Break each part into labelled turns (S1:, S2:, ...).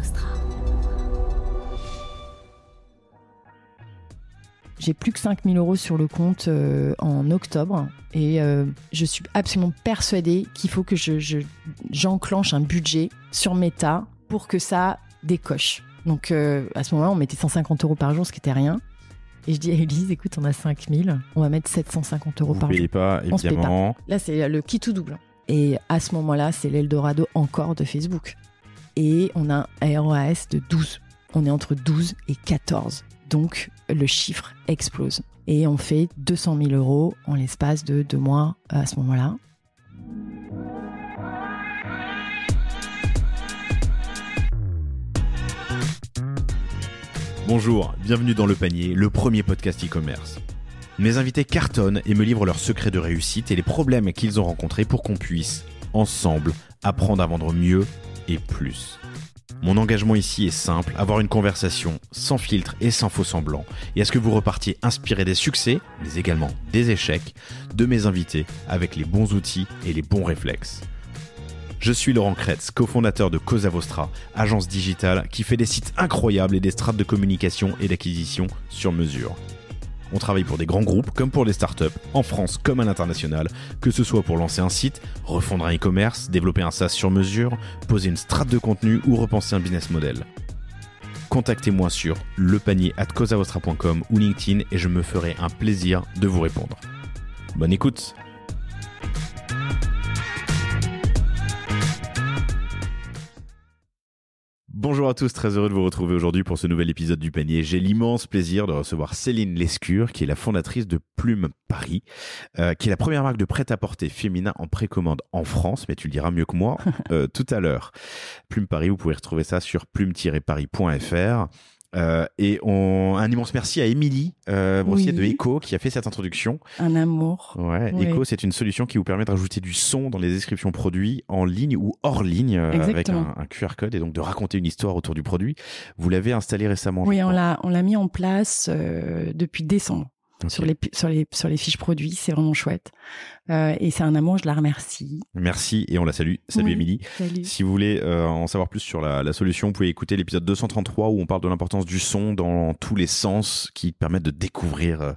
S1: Vostra.
S2: J'ai plus que 5 000 € sur le compte en octobre et je suis absolument persuadée qu'il faut que j'enclenche un budget sur Meta pour que ça décoche. Donc à ce moment-là, on mettait 150 € par jour, ce qui n'était rien. Et je dis à Élise, écoute, on a 5 000, on va mettre 750 € par jour.
S3: Vous payez pas,
S2: On se paye
S3: évidemment.
S2: pas. Là, c'est le qui tout double. Et à ce moment-là, c'est l'Eldorado encore de Facebook. Et on a un ROAS de 12. On est entre 12 et 14. Donc, le chiffre explose. Et on fait 200 000 € en l'espace de 2 mois à ce moment-là.
S3: Bonjour, bienvenue dans Le Panier, le premier podcast e-commerce. Mes invités cartonnent et me livrent leurs secrets de réussite et les problèmes qu'ils ont rencontrés pour qu'on puisse, ensemble, apprendre à vendre mieux et plus. Mon engagement ici est simple, avoir une conversation sans filtre et sans faux semblants, et à ce que vous repartiez inspiré des succès, mais également des échecs, de mes invités avec les bons outils et les bons réflexes. Je suis Laurent Kretz, cofondateur de Cosa Vostra, agence digitale qui fait des sites incroyables et des strates de communication et d'acquisition sur mesure. On travaille pour des grands groupes comme pour des startups, en France comme à l'international, que ce soit pour lancer un site, refondre un e-commerce, développer un SaaS sur mesure, poser une strate de contenu ou repenser un business model. Contactez-moi sur lepanier@cosavostra.com ou LinkedIn et je me ferai un plaisir de vous répondre. Bonne écoute! Bonjour à tous, très heureux de vous retrouver aujourd'hui pour ce nouvel épisode du Panier. J'ai l'immense plaisir de recevoir Céline Lescure, qui est la fondatrice de Plume Paris, qui est la première marque de prêt-à-porter féminin en précommande en France, mais tu le diras mieux que moi tout à l'heure. Plume Paris, vous pouvez retrouver ça sur plume-paris.fr. Et un immense merci à Émilie Brossier de Echo qui a fait cette introduction.
S2: Un amour.
S3: Ouais,
S2: Oui.
S3: Echo, c'est une solution qui vous permet de rajouter du son dans les descriptions produits en ligne ou hors ligne avec un QR code et donc de raconter une histoire autour du produit. Vous l'avez installé récemment.
S2: Oui, on l'a mis en place depuis décembre.
S3: Okay.
S2: Sur les fiches produits, c'est vraiment chouette. Et c'est un amour, je la remercie.
S3: Merci et on la salue. Salut
S2: oui,
S3: Émilie.
S2: Salut.
S3: Si vous voulez en savoir plus sur la solution, vous pouvez écouter l'épisode 233 où on parle de l'importance du son dans tous les sens qui permettent de découvrir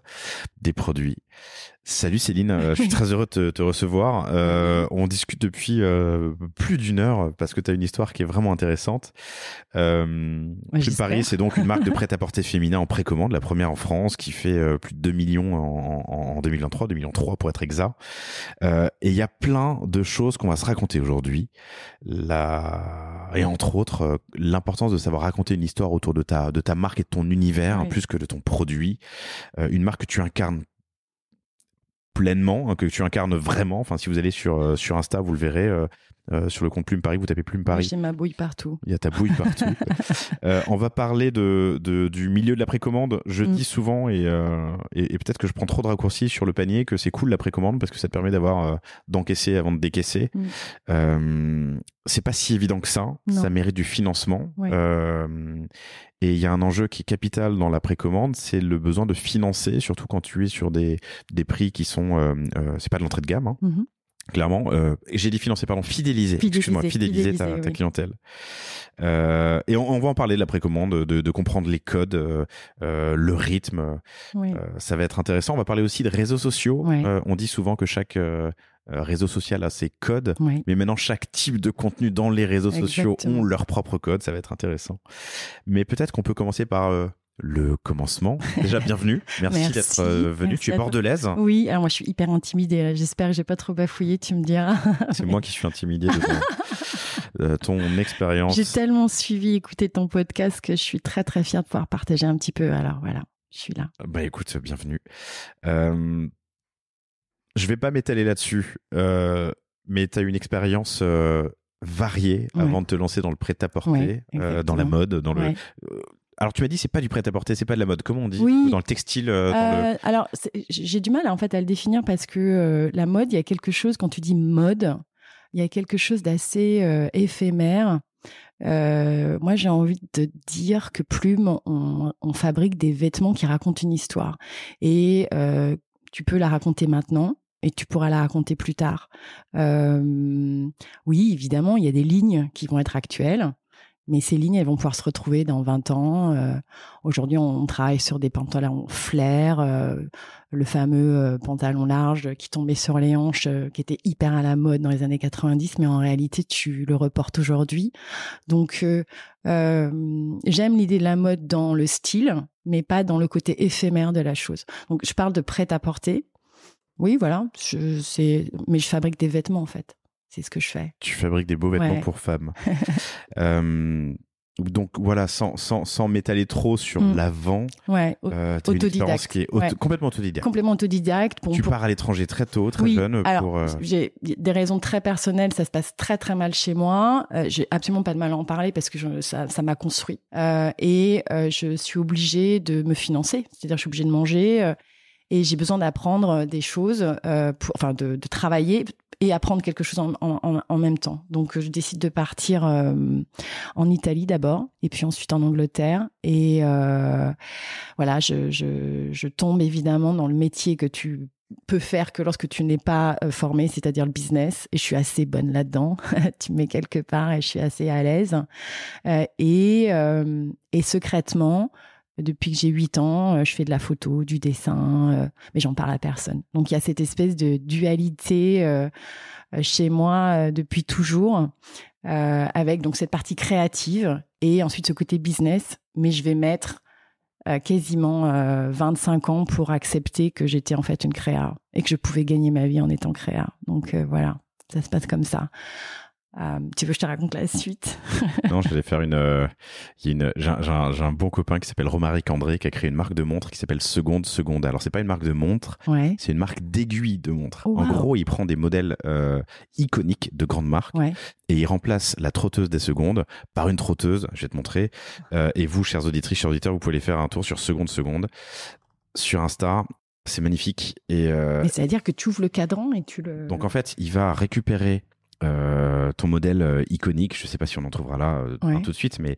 S3: des produits. Salut Céline, je suis très heureux de te recevoir. On discute depuis plus d'une heure parce que tu as une histoire qui est vraiment intéressante. Plume Paris, c'est donc une marque de prêt-à-porter féminin en précommande, la première en France qui fait plus de 2 millions en 2023, 2,3 millions pour être exact. Et il y a plein de choses qu'on va se raconter aujourd'hui. Et entre autres, l'importance de savoir raconter une histoire autour de ta marque et de ton univers, plus que de ton produit. Une marque que tu incarnes pleinement, que tu incarnes vraiment. Enfin, si vous allez sur Insta, vous le verrez. Sur le compte Plume Paris, vous tapez Plume Paris.
S2: J'ai ma bouille partout.
S3: Il y a ta bouille partout. On va parler du milieu de la précommande. Je dis souvent, et peut-être que je prends trop de raccourcis sur le panier, que c'est cool la précommande parce que ça te permet d'encaisser avant de décaisser. C'est pas si évident que ça.
S2: Non.
S3: Ça mérite du financement.
S2: Ouais.
S3: Et il y a un enjeu qui est capital dans la précommande, c'est le besoin de financer, surtout quand tu es sur des prix qui sont, c'est pas de l'entrée de gamme, hein. Clairement, j'ai dit financer, pardon, fidéliser ta clientèle. Et on va en parler de la précommande, de comprendre les codes, le rythme.
S2: Oui.
S3: Ça va être intéressant. On va parler aussi de réseaux sociaux.
S2: Ouais.
S3: On dit souvent que chaque réseau social a ses codes,
S2: Oui.
S3: mais maintenant chaque type de contenu dans les réseaux sociaux ont leur propre code. Ça va être intéressant. Mais peut-être qu'on peut commencer par le commencement. Déjà, bienvenue. Merci d'être venue.
S2: Merci,
S3: tu es bordelaise.
S2: Oui, alors moi je suis hyper intimidée. Là. J'espère que j'ai pas trop bafouillé, tu me diras.
S3: C'est moi qui suis intimidé de ton expérience.
S2: J'ai tellement écouté ton podcast que je suis très très fière de pouvoir partager un petit peu. Alors voilà, je suis là.
S3: Bah écoute, bienvenue. Je vais pas m'étaler là-dessus, mais tu as une expérience variée avant de te lancer dans le prêt-à-porter, dans la mode, dans le... Alors tu m'as dit c'est pas du prêt-à-porter, c'est pas de la mode. Comment on dit dans le textile
S2: Alors j'ai du mal en fait à le définir parce que la mode, il y a quelque chose, quand tu dis mode, il y a quelque chose d'assez éphémère. Moi j'ai envie de dire que Plume, on fabrique des vêtements qui racontent une histoire et tu peux la raconter maintenant. Et tu pourras la raconter plus tard. Oui, évidemment, il y a des lignes qui vont être actuelles. Mais ces lignes, elles vont pouvoir se retrouver dans 20 ans. Aujourd'hui, on travaille sur des pantalons flair, le fameux pantalon large qui tombait sur les hanches, qui était hyper à la mode dans les années 90, mais en réalité, tu le reportes aujourd'hui. Donc, j'aime l'idée de la mode dans le style, mais pas dans le côté éphémère de la chose. Donc, je parle de prêt-à-porter. Oui, voilà. Mais je fabrique des vêtements, en fait. C'est ce que je fais.
S3: Tu fabriques des beaux vêtements pour femmes. Donc voilà, sans m'étaler trop sur l'avant,
S2: autodidacte.
S3: Qui est complètement autodidacte.
S2: Complètement autodidacte.
S3: Tu pars à l'étranger très tôt, très jeune.
S2: Alors, j'ai des raisons très personnelles, ça se passe très très mal chez moi. J'ai absolument pas de mal à en parler parce que ça m'a construit. Et je suis obligée de me financer, c'est-à-dire je suis obligée de manger et j'ai besoin d'apprendre des choses, de travailler et apprendre quelque chose en même temps. Donc, je décide de partir en Italie d'abord, et puis ensuite en Angleterre. Et voilà, je tombe évidemment dans le métier que tu peux faire que lorsque tu n'es pas formé, c'est-à-dire le business. Et je suis assez bonne là-dedans. Tu me mets quelque part et je suis assez à l'aise. Et secrètement, depuis que j'ai 8 ans, je fais de la photo, du dessin, mais j'en parle à personne. Donc, il y a cette espèce de dualité chez moi depuis toujours, avec donc cette partie créative et ensuite ce côté business. Mais je vais mettre quasiment 25 ans pour accepter que j'étais en fait une créa et que je pouvais gagner ma vie en étant créa. Donc, voilà, ça se passe comme ça. Tu veux que je te raconte la suite?
S3: Non, je vais faire j'ai un bon copain qui s'appelle Romaric André qui a créé une marque de montres qui s'appelle Seconde. Alors, c'est pas une marque de montres, c'est une marque d'aiguilles de montres.
S2: Oh, wow.
S3: En gros, il prend des modèles iconiques de grandes marques et il remplace la trotteuse des secondes par une trotteuse. Je vais te montrer. Et vous, chers auditrices, chers auditeurs, vous pouvez aller faire un tour sur Seconde sur Insta. C'est magnifique.
S2: Mais ça veut dire que tu ouvres le cadran et tu le...
S3: Donc, en fait, il va récupérer ton modèle iconique, je sais pas si on en trouvera là tout de suite, mais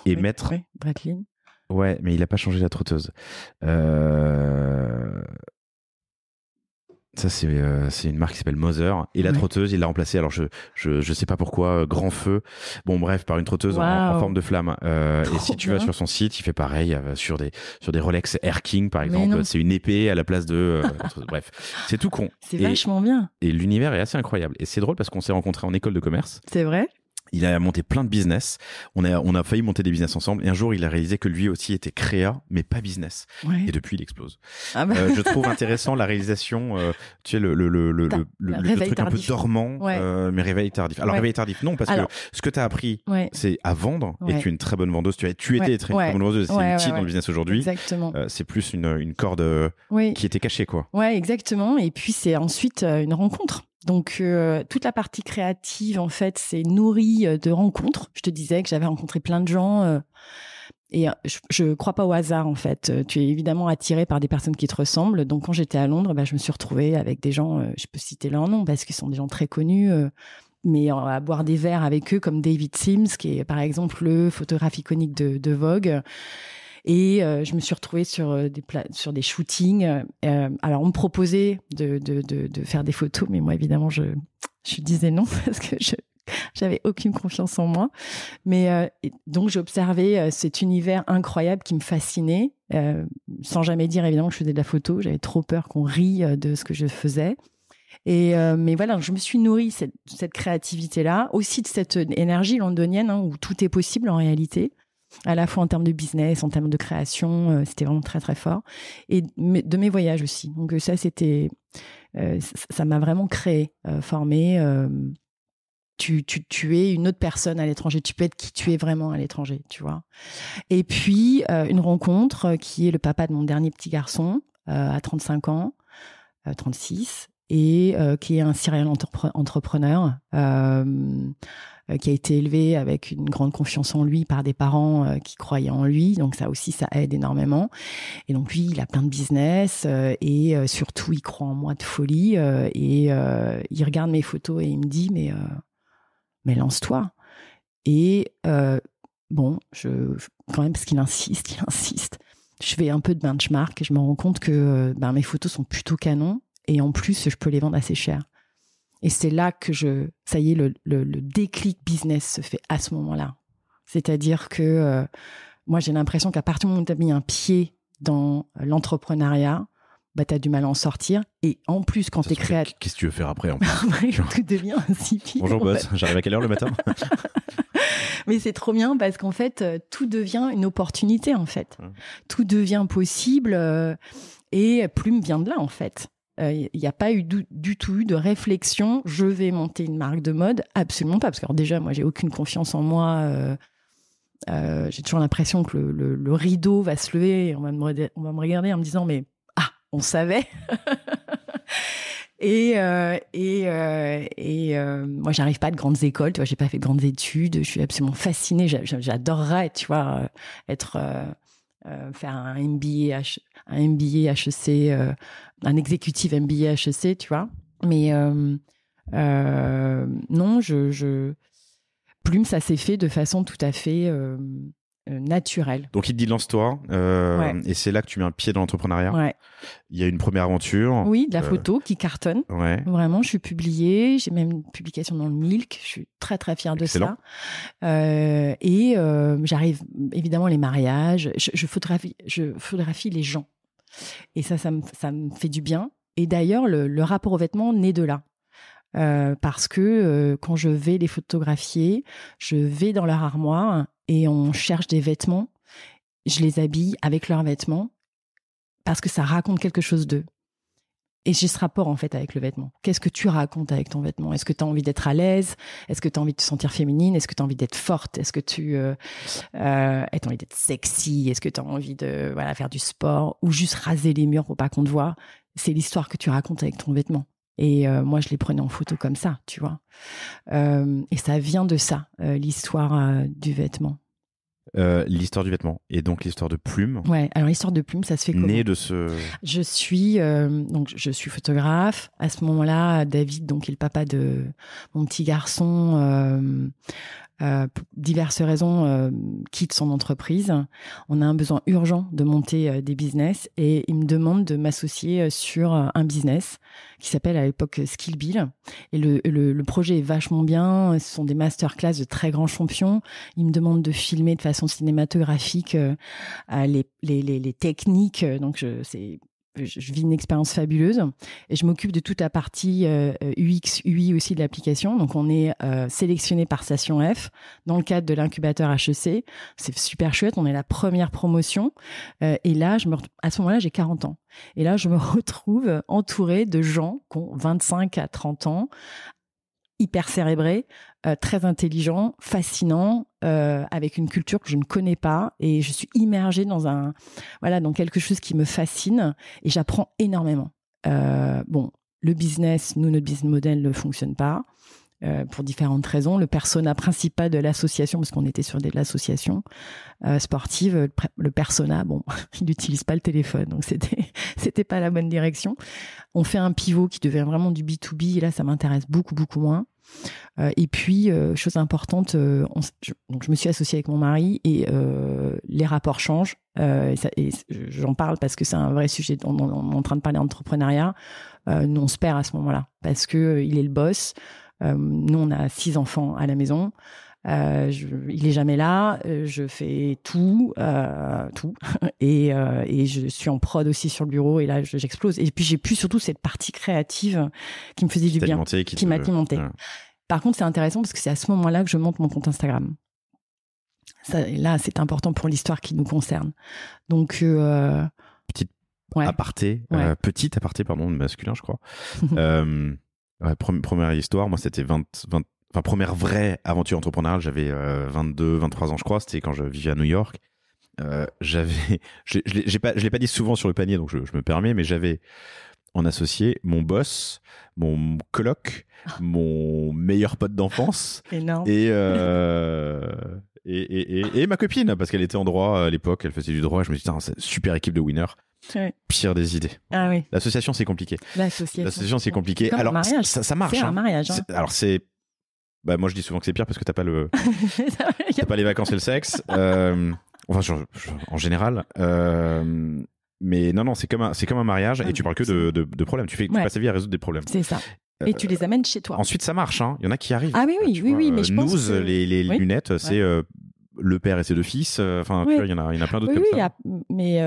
S3: mettre.
S2: Breitling.
S3: Ouais, mais il a pas changé la trotteuse. Ça, c'est une marque qui s'appelle Mother. Et la trotteuse, il l'a remplacée. Alors, je sais pas pourquoi, grand feu. Bon, bref, par une trotteuse en forme de flamme. Et si tu vas sur son site, il fait pareil sur des Rolex Air King, par exemple. C'est une épée à la place de... bref, c'est tout con.
S2: C'est vachement bien.
S3: Et l'univers est assez incroyable. Et c'est drôle parce qu'on s'est rencontrés en école de commerce.
S2: C'est vrai.
S3: Il a monté plein de business. On a failli monter des business ensemble. Et un jour, il a réalisé que lui aussi était créa, mais pas business. Et depuis, il explose. Je trouve intéressant la réalisation, tu sais, le truc un peu dormant, mais réveil tardif. Alors, réveil tardif, non, parce que ce que tu as appris, c'est à vendre. Et tu es une très bonne vendeuse. Tu étais très bonne vendeuse. C'est utile dans le business aujourd'hui.
S2: Exactement.
S3: C'est plus une corde qui était cachée, quoi.
S2: Ouais, exactement. Et puis, c'est ensuite une rencontre. Donc, toute la partie créative, en fait, c'est nourrie de rencontres. Je te disais que j'avais rencontré plein de gens et je crois pas au hasard, en fait. Tu es évidemment attiré par des personnes qui te ressemblent. Donc, quand j'étais à Londres, je me suis retrouvée avec des gens, je peux citer leur nom parce qu'ils sont des gens très connus, mais à boire des verres avec eux, comme David Sims, qui est par exemple le photographe iconique de Vogue. Et je me suis retrouvée sur des shootings. Alors, on me proposait de faire des photos, mais moi, évidemment, je disais non parce que j'avais aucune confiance en moi. Mais donc, j'observais cet univers incroyable qui me fascinait, sans jamais dire, évidemment, que je faisais de la photo. J'avais trop peur qu'on rie de ce que je faisais. Mais voilà, je me suis nourrie cette créativité-là, aussi de cette énergie londonienne où tout est possible en réalité. À la fois en termes de business, en termes de création, c'était vraiment très très fort. Et de mes voyages aussi. Donc ça, ça m'a vraiment créé, formé. Tu es une autre personne à l'étranger. Tu peux être qui tu es vraiment à l'étranger, tu vois. Et puis, une rencontre qui est le papa de mon dernier petit garçon, à 35 ans, 36, et qui est un serial entrepreneur, qui a été élevé avec une grande confiance en lui par des parents qui croyaient en lui. Donc ça aussi, ça aide énormément. Et donc lui, il a plein de business et surtout, il croit en moi de folie. Et il regarde mes photos et il me dit, mais lance-toi. Et quand même, parce qu'il insiste. Je fais un peu de benchmark et je me rends compte que mes photos sont plutôt canons. Et en plus, je peux les vendre assez cher. Et c'est là que ça y est, le déclic business se fait à ce moment-là. C'est-à-dire que moi, j'ai l'impression qu'à partir du moment où tu as mis un pied dans l'entrepreneuriat, bah, tu as du mal à en sortir. Et en plus, quand tu es créatif...
S3: Qu'est-ce que tu veux faire après, en plus?
S2: Après, tout devient insipide.
S3: Bonjour, boss. J'arrive à quelle heure le matin?
S2: Mais c'est trop bien parce qu'en fait, tout devient une opportunité, en fait. Tout devient possible et Plume vient de là, en fait. Il n'y a pas eu du tout eu de réflexion. Je vais monter une marque de mode. Absolument pas. Parce que alors, déjà, moi, j'ai aucune confiance en moi. J'ai toujours l'impression que le rideau va se lever et on va me regarder en me disant mais on savait. et moi j'arrive pas de grandes écoles, tu vois, j'ai pas fait de grandes études, je suis absolument fascinée, j'adorerais, tu vois, faire un MBA HEC, un exécutif MBA HEC, tu vois, mais non, Plume, ça s'est fait de façon tout à fait naturelle.
S3: Donc il te dit lance-toi, et c'est là que tu mets un pied dans l'entrepreneuriat.
S2: Ouais.
S3: Il y a une première aventure.
S2: Oui, de la photo qui cartonne.
S3: Ouais.
S2: Vraiment, je suis publiée. J'ai même une publication dans le Milk. Je suis très très fière de
S3: Excellent.
S2: ça. J'arrive évidemment les mariages. Je photographie les gens. Et ça me fait du bien. Et d'ailleurs, le rapport aux vêtements naît de là. Parce que quand je vais les photographier, je vais dans leur armoire et on cherche des vêtements. Je les habille avec leurs vêtements parce que ça raconte quelque chose d'eux. Et j'ai ce rapport en fait avec le vêtement. Qu'est-ce que tu racontes avec ton vêtement? Est-ce que tu as envie d'être à l'aise? Est-ce que tu as envie de te sentir féminine? Est-ce que tu as envie d'être forte? Est-ce que tu as envie d'être sexy? Est-ce que tu as envie de faire du sport ou juste raser les murs pour pas qu'on te voit? C'est l'histoire que tu racontes avec ton vêtement. Et moi, je les prenais en photo comme ça, tu vois. Et ça vient de ça, l'histoire du vêtement.
S3: L'histoire du vêtement et donc l'histoire de Plume.
S2: Ouais, alors l'histoire de Plume, ça se fait comment?
S3: Né de ce...
S2: Je suis photographe. À ce moment-là, David, donc, est le papa de mon petit garçon, pour diverses raisons, quitte son entreprise. On a un besoin urgent de monter des business et il me demande de m'associer sur un business qui s'appelle à l'époque Skill Bill. Et le projet est vachement bien. Ce sont des masterclass de très grands champions. Il me demande de filmer de façon cinématographique les techniques. Donc, je vis une expérience fabuleuse et je m'occupe de toute la partie UX, UI aussi de l'application. Donc, on est sélectionné par Station F dans le cadre de l'incubateur HEC. C'est super chouette. On est la première promotion. Et là, à ce moment-là, j'ai 40 ans. Et là, je me retrouve entourée de gens qui ont 25 à 30 ans, hyper cérébrés, très intelligents, fascinants, avec une culture que je ne connais pas. Et je suis immergée dans quelque chose qui me fascine et j'apprends énormément. Le business, notre business model ne fonctionne pas pour différentes raisons. Le persona principal de l'association, parce qu'on était sur de l'association sportive, le persona, il n'utilise pas le téléphone, donc c'était pas la bonne direction. On fait un pivot qui devient vraiment du B2B et là, ça m'intéresse beaucoup, beaucoup moins. Et puis, chose importante, je me suis associée avec mon mari et les rapports changent. Et j'en parle parce que c'est un vrai sujet. On est en train de parler d'entrepreneuriat. Nous, on se perd à ce moment-là parce que il est le boss. Nous, on a 6 enfants à la maison. Il est jamais là. Je fais tout, et je suis en prod aussi sur le bureau. Et là, j'explose. Et puis, j'ai plus surtout cette partie créative qui me faisait du bien, qui m'a alimenté. Ouais. Par contre, c'est intéressant parce que c'est à ce moment-là que je monte mon compte Instagram. Là, c'est important pour l'histoire qui nous concerne. Donc,
S3: petite aparté, masculin, je crois. Première histoire, moi, c'était première vraie aventure entrepreneuriale. J'avais 22, 23 ans, je crois. C'était quand je vivais à New York. Je l'ai pas dit souvent sur le panier, donc je me permets, mais j'avais en associé mon boss, mon coloc, mon meilleur pote d'enfance et ma copine, parce qu'elle était en droit à l'époque, elle faisait du droit. Je me suis dit, c'est une super équipe de winners. Ouais. Pire des idées.
S2: Ah oui.
S3: L'association, c'est compliqué. L'association, c'est compliqué.
S2: Comme
S3: alors,
S2: mariage.
S3: Ça marche.
S2: C'est un mariage. Hein.
S3: Alors, moi, je dis souvent que c'est pire parce que t'as pas t'as pas les vacances et le sexe. En général. Mais non, c'est comme un mariage et tu parles que de problèmes. Tu passes ta vie à résoudre des problèmes.
S2: C'est ça. Et tu les amènes chez toi.
S3: Ensuite, ça marche. Il y en a qui arrivent.
S2: Ah oui, mais je pense
S3: que... les lunettes, c'est le père et ses 2 fils. Enfin,
S2: Ouais.
S3: tu vois, il y en a plein d'autres
S2: Oui,
S3: comme ça.
S2: mais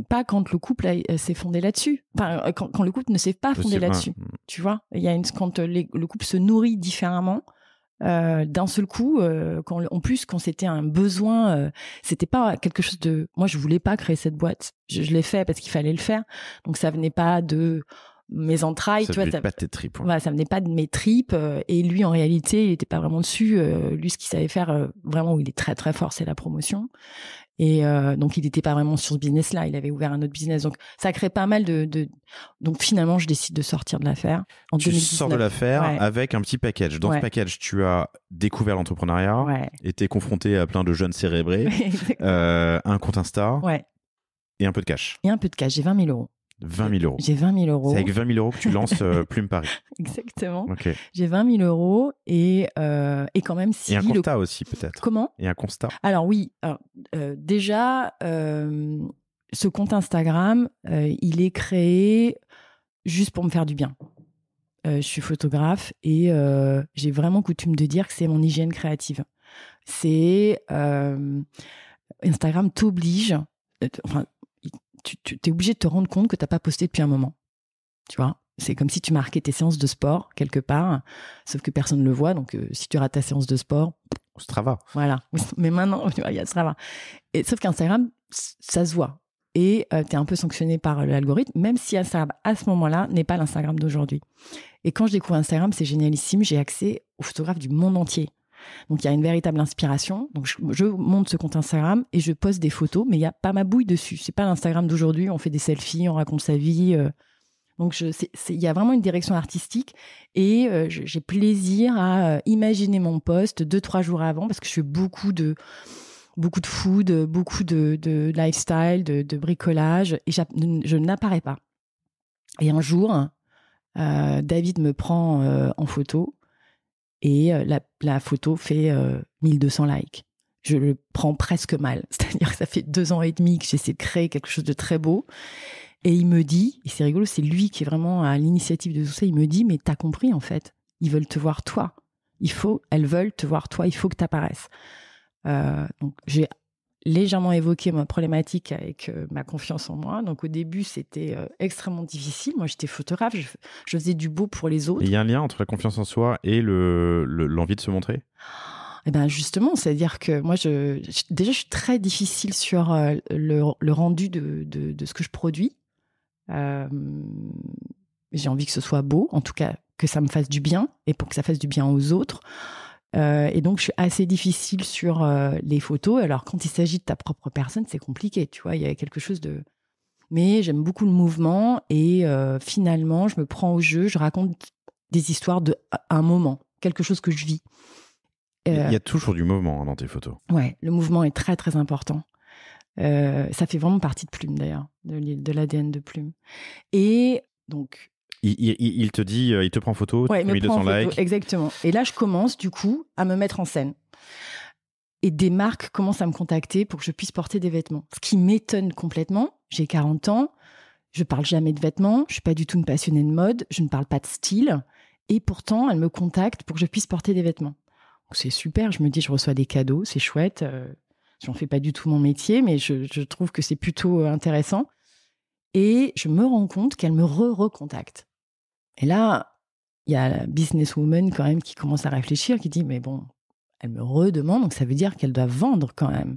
S2: pas quand le couple s'est fondé là-dessus. Enfin, quand le couple ne s'est pas fondé là-dessus. Tu vois, il y a quand le couple se nourrit différemment. D'un seul coup, en plus quand c'était un besoin, c'était pas quelque chose de. Moi, je voulais pas créer cette boîte. Je l'ai fait parce qu'il fallait le faire. Donc ça venait pas de mes entrailles.
S3: Ça venait pas de tes tripes. Ouais.
S2: Voilà, ça venait pas de mes tripes. Et lui, en réalité, il était pas vraiment dessus. Lui, ce qu'il savait faire, vraiment, où il est très très fort, c'est la promotion. Et donc, il n'était pas vraiment sur ce business-là. Il avait ouvert un autre business. Donc, ça crée pas mal de... Donc, finalement, je décide de sortir de l'affaire en 2019. Tu
S3: sors de l'affaire avec un petit package. Dans ce package, tu as découvert l'entrepreneuriat, été confronté à plein de jeunes cérébrés, un compte Insta et un peu de cash. J'ai
S2: 20 000 euros.
S3: 20 000 euros.
S2: J'ai 20 000 euros.
S3: C'est avec 20 000 euros que tu lances Plume Paris.
S2: Exactement.
S3: Okay.
S2: J'ai 20 000 euros et quand même si...
S3: Et un constat aussi peut-être.
S2: Comment ?
S3: Et un constat.
S2: Alors oui, déjà, ce compte Instagram, il est créé juste pour me faire du bien. Je suis photographe et j'ai vraiment coutume de dire que c'est mon hygiène créative. Instagram t'oblige... Tu es obligé de te rendre compte que tu n'as pas posté depuis un moment. Tu vois, c'est comme si tu marquais tes séances de sport quelque part, sauf que personne ne le voit. Donc, si tu rates ta séance de sport...
S3: Strava.
S2: Voilà. Mais maintenant, il y a Strava. Sauf qu'Instagram, ça se voit. Et tu es un peu sanctionné par l'algorithme, même si Instagram, à ce moment-là, n'est pas l'Instagram d'aujourd'hui. Et quand je découvre Instagram, c'est génialissime. J'ai accès aux photographes du monde entier. Donc, il y a une véritable inspiration. Donc, je monte ce compte Instagram et je poste des photos, mais il n'y a pas ma bouille dessus. C'est pas l'Instagram d'aujourd'hui. On fait des selfies, on raconte sa vie. Donc, il y a vraiment une direction artistique et j'ai plaisir à imaginer mon post 2-3 jours avant parce que je fais beaucoup de food, beaucoup de lifestyle, de bricolage et je n'apparais pas. Et un jour, David me prend en photo. Et la photo fait 1200 likes. Je le prends presque mal. C'est-à-dire que ça fait 2 ans et demi que j'essaie de créer quelque chose de très beau. Et il me dit, et c'est rigolo, c'est lui qui est vraiment à l'initiative de tout ça, il me dit, mais t'as compris en fait, ils veulent te voir toi. Elles veulent te voir toi, il faut que t'apparaisses. Donc j'ai légèrement évoqué ma problématique avec ma confiance en moi. Donc au début, c'était extrêmement difficile. Moi, j'étais photographe, je faisais du beau pour les autres.
S3: Il y a un lien entre la confiance en soi et l'envie de se montrer ?
S2: Eh ben justement, c'est-à-dire que moi, déjà, je suis très difficile sur le rendu de ce que je produis. J'ai envie que ce soit beau, en tout cas que ça me fasse du bien, et pour que ça fasse du bien aux autres. Et donc, je suis assez difficile sur les photos. Alors, quand il s'agit de ta propre personne, c'est compliqué, tu vois. Il y a quelque chose de... Mais j'aime beaucoup le mouvement et finalement, je me prends au jeu. Je raconte des histoires d'un moment, quelque chose que je vis.
S3: Il y a toujours du mouvement dans tes photos.
S2: Ouais, le mouvement est très, très important. Ça fait vraiment partie de Plume, d'ailleurs, de l'ADN de Plume. Et donc...
S3: Il te dit, il te prend photo, tu mets 200 likes.
S2: Exactement. Et là, je commence du coup à me mettre en scène. Et des marques commencent à me contacter pour que je puisse porter des vêtements. Ce qui m'étonne complètement. J'ai 40 ans, je parle jamais de vêtements, je suis pas du tout une passionnée de mode, je ne parle pas de style. Et pourtant, elles me contactent pour que je puisse porter des vêtements. Donc, c'est super. Je me dis, je reçois des cadeaux, c'est chouette. J'en fais pas du tout mon métier, mais je trouve que c'est plutôt intéressant. Et je me rends compte qu'elles me recontactent. Et là, il y a la businesswoman quand même qui commence à réfléchir, qui dit, mais bon, elle me redemande, donc ça veut dire qu'elle doit vendre quand même.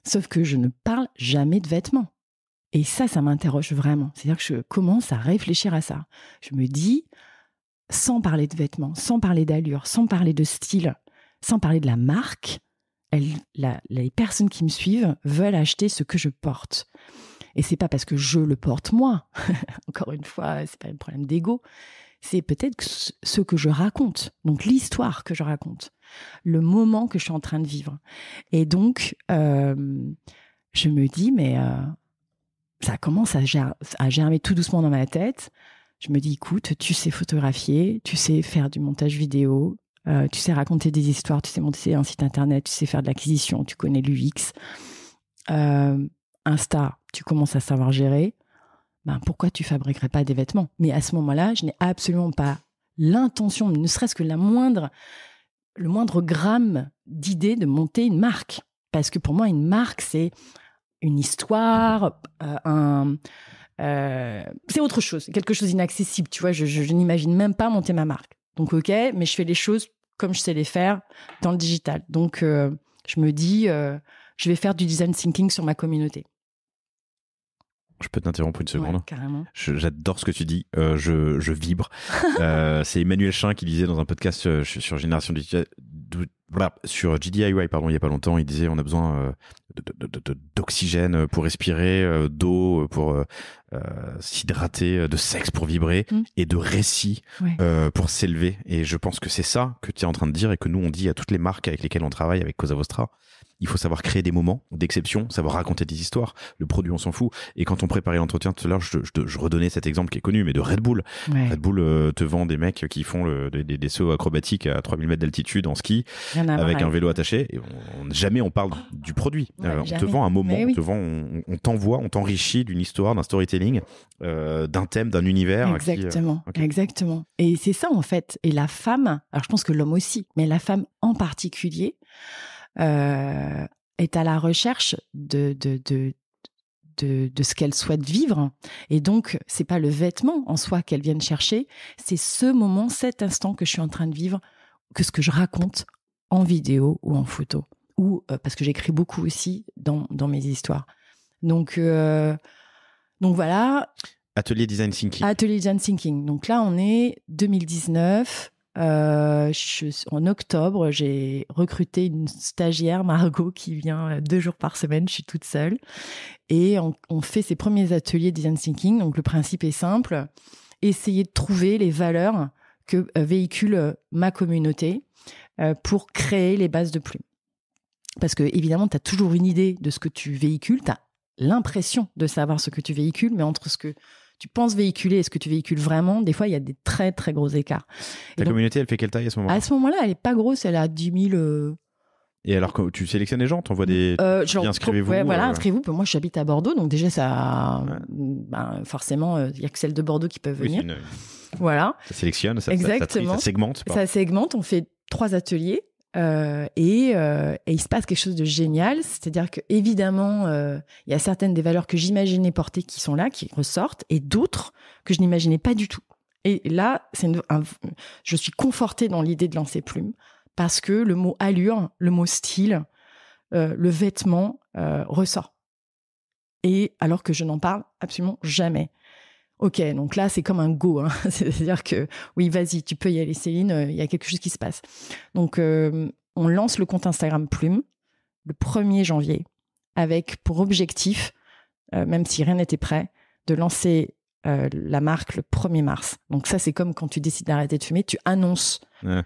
S2: Sauf que je ne parle jamais de vêtements. Et ça m'interroge vraiment. C'est-à-dire que je commence à réfléchir à ça. Je me dis, sans parler de vêtements, sans parler d'allure, sans parler de style, sans parler de la marque, les personnes qui me suivent veulent acheter ce que je porte. Et c'est pas parce que je le porte moi. Encore une fois, c'est pas un problème d'ego. C'est peut-être ce que je raconte. Donc, l'histoire que je raconte. Le moment que je suis en train de vivre. Et donc, je me dis, mais ça commence à germer tout doucement dans ma tête. Je me dis, écoute, tu sais photographier, tu sais faire du montage vidéo, tu sais raconter des histoires, tu sais monter un site internet, tu sais faire de l'acquisition, tu connais l'UX. Insta, tu commences à savoir gérer, ben pourquoi tu fabriquerais pas des vêtements ? Mais à ce moment-là, je n'ai absolument pas l'intention, ne serait-ce que le moindre gramme d'idée de monter une marque. Parce que pour moi, une marque, c'est une histoire, c'est autre chose, quelque chose d'inaccessible. Tu vois, je n'imagine même pas monter ma marque. Donc, OK, mais je fais les choses comme je sais les faire dans le digital. Donc, je me dis, je vais faire du design thinking sur ma communauté.
S3: Je peux t'interrompre une seconde?
S2: Ouais, carrément.
S3: J'adore ce que tu dis. Je vibre. C'est Emmanuel Chin qui disait dans un podcast sur Génération Digital, sur GDIY, pardon, il y a pas longtemps, il disait on a besoin d'oxygène pour respirer, d'eau pour s'hydrater, de sexe pour vibrer et de récits pour s'élever. Et je pense que c'est ça que tu es en train de dire et que nous on dit à toutes les marques avec lesquelles on travaille avec Cosa Vostra. Il faut savoir créer des moments d'exception, savoir raconter des histoires. Le produit, on s'en fout. Et quand on préparait l'entretien tout à l'heure, je redonnais cet exemple qui est connu, mais de Red Bull. Ouais. Red Bull te vend des mecs qui font des sauts acrobatiques à 3000 mètres d'altitude en ski, avec un vélo attaché. Et jamais on parle du produit. On te vend un moment, on t'envoie, on t'enrichit d'une histoire, d'un storytelling, d'un thème, d'un univers.
S2: Exactement, exactement. Et c'est ça, en fait. Et la femme, alors je pense que l'homme aussi, mais la femme en particulier, est à la recherche de ce qu'elle souhaite vivre. Et donc, c'est pas le vêtement en soi qu'elle vient chercher, c'est ce moment, cet instant que je suis en train de vivre, que ce que je raconte en vidéo ou en photo. Ou parce que j'écris beaucoup aussi dans mes histoires. Donc voilà.
S3: Atelier Design Thinking.
S2: Atelier Design Thinking. Donc là, on est 2019. En octobre, j'ai recruté une stagiaire, Margot, qui vient 2 jours par semaine. Je suis toute seule. Et on fait ses premiers ateliers Design Thinking. Donc, le principe est simple. Essayer de trouver les valeurs que véhicule ma communauté pour créer les bases de plumes. Parce que, évidemment, tu as toujours une idée de ce que tu véhicules. Tu as l'impression de savoir ce que tu véhicules, mais entre ce que tu penses véhiculer et ce que tu véhicules vraiment, des fois, il y a des très, très gros écarts.
S3: Ta communauté, elle fait quelle taille à ce moment-là?
S2: À ce moment-là, elle n'est pas grosse, elle a 10 000...
S3: Et alors, tu sélectionnes les gens, t'envoies des... inscrivez-vous.
S2: Ouais, voilà, inscrivez-vous. Moi, j'habite à Bordeaux, donc déjà, ça... forcément, il n'y a que celles de Bordeaux qui peuvent venir. Voilà.
S3: Ça sélectionne, ça segmente.
S2: Ça segmente, on fait 3 ateliers. Et il se passe quelque chose de génial, c'est-à-dire que évidemment il y a certaines des valeurs que j'imaginais porter qui sont là, qui ressortent, et d'autres que je n'imaginais pas du tout. Et là, je suis confortée dans l'idée de lancer Plume parce que le mot allure, le mot style, le vêtement ressort. Et alors que je n'en parle absolument jamais. Ok, donc là, c'est comme un go. Hein. C'est-à-dire que, oui, vas-y, tu peux y aller, Céline, il y a quelque chose qui se passe. Donc, on lance le compte Instagram Plume le 1er janvier avec pour objectif, même si rien n'était prêt, de lancer la marque le 1er mars. Donc ça, c'est comme quand tu décides d'arrêter de fumer, tu annonces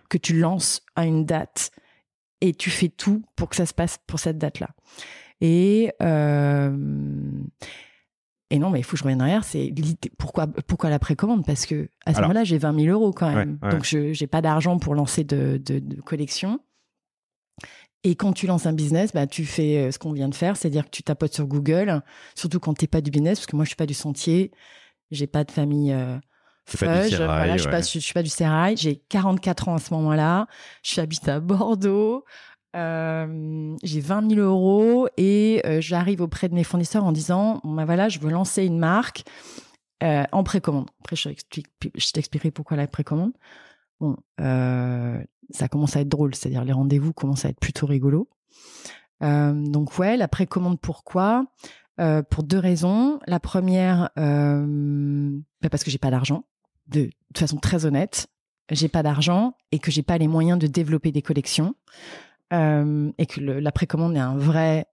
S2: que tu lances à une date et tu fais tout pour que ça se passe pour cette date-là. Et non, mais il faut que je revienne en arrière. C'est pourquoi la précommande? Parce que à ce moment-là, j'ai 20 000 € quand même. Donc, je n'ai pas d'argent pour lancer de collection. Et quand tu lances un business, tu fais ce qu'on vient de faire, c'est-à-dire que tu tapotes sur Google, surtout quand tu n'es pas du business, parce que moi, je ne suis pas du sentier, je n'ai pas de famille feuge, voilà, je ne suis pas du sérail. J'ai 44 ans à ce moment-là, j'habite à Bordeaux. J'ai 20 000 € et j'arrive auprès de mes fournisseurs en disant voilà, je veux lancer une marque en précommande. Après, je t'expliquerai pourquoi la précommande. Bon, ça commence à être drôle, c'est-à-dire les rendez-vous commencent à être plutôt rigolos. Donc la précommande, pourquoi? Pour 2 raisons. La première, parce que j'ai pas d'argent, de façon très honnête, j'ai pas d'argent et que j'ai pas les moyens de développer des collections. Et que la précommande est un vrai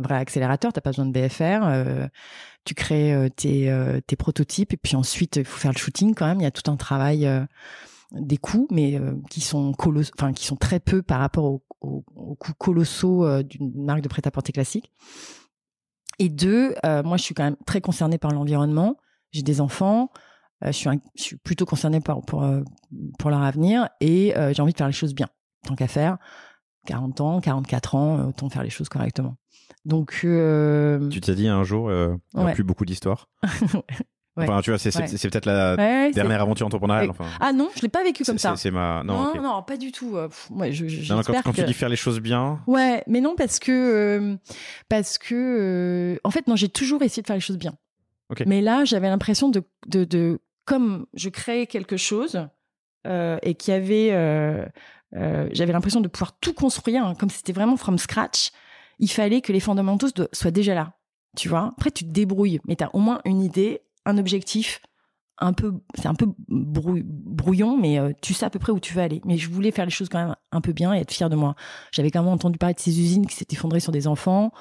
S2: accélérateur. T'as pas besoin de BFR, tu crées tes prototypes et puis ensuite il faut faire le shooting quand même. Il y a tout un travail des coûts, mais qui sont qui sont très peu par rapport aux coûts colossaux d'une marque de prêt-à-porter classique. Et 2, moi je suis quand même très concernée par l'environnement. J'ai des enfants. Je suis plutôt concernée pour leur avenir et j'ai envie de faire les choses bien. Tant qu'à faire, 40 ans, 44 ans, autant faire les choses correctement. Donc,
S3: tu t'es dit un jour, il n'y a plus beaucoup d'histoires.
S2: Ouais.
S3: Enfin, tu vois, c'est peut-être la dernière aventure entrepreneuriale. Enfin.
S2: Ah non, je l'ai pas vécu comme ça.
S3: C'est ma... Non,
S2: non, pas du tout. Moi,
S3: quand tu dis faire les choses bien.
S2: Ouais, mais non, parce que en fait, non, j'ai toujours essayé de faire les choses bien.
S3: Okay.
S2: Mais là, j'avais l'impression de comme je créais quelque chose et qu'il y avait, j'avais l'impression de pouvoir tout construire, hein, comme c'était vraiment from scratch. Il fallait que les fondamentaux soient déjà là. Tu vois. Après, tu te débrouilles, mais tu as au moins une idée, un objectif. C'est un peu brouillon, mais tu sais à peu près où tu veux aller. Mais je voulais faire les choses quand même un peu bien et être fière de moi. J'avais quand même entendu parler de ces usines qui s'étaient effondrées sur des enfants.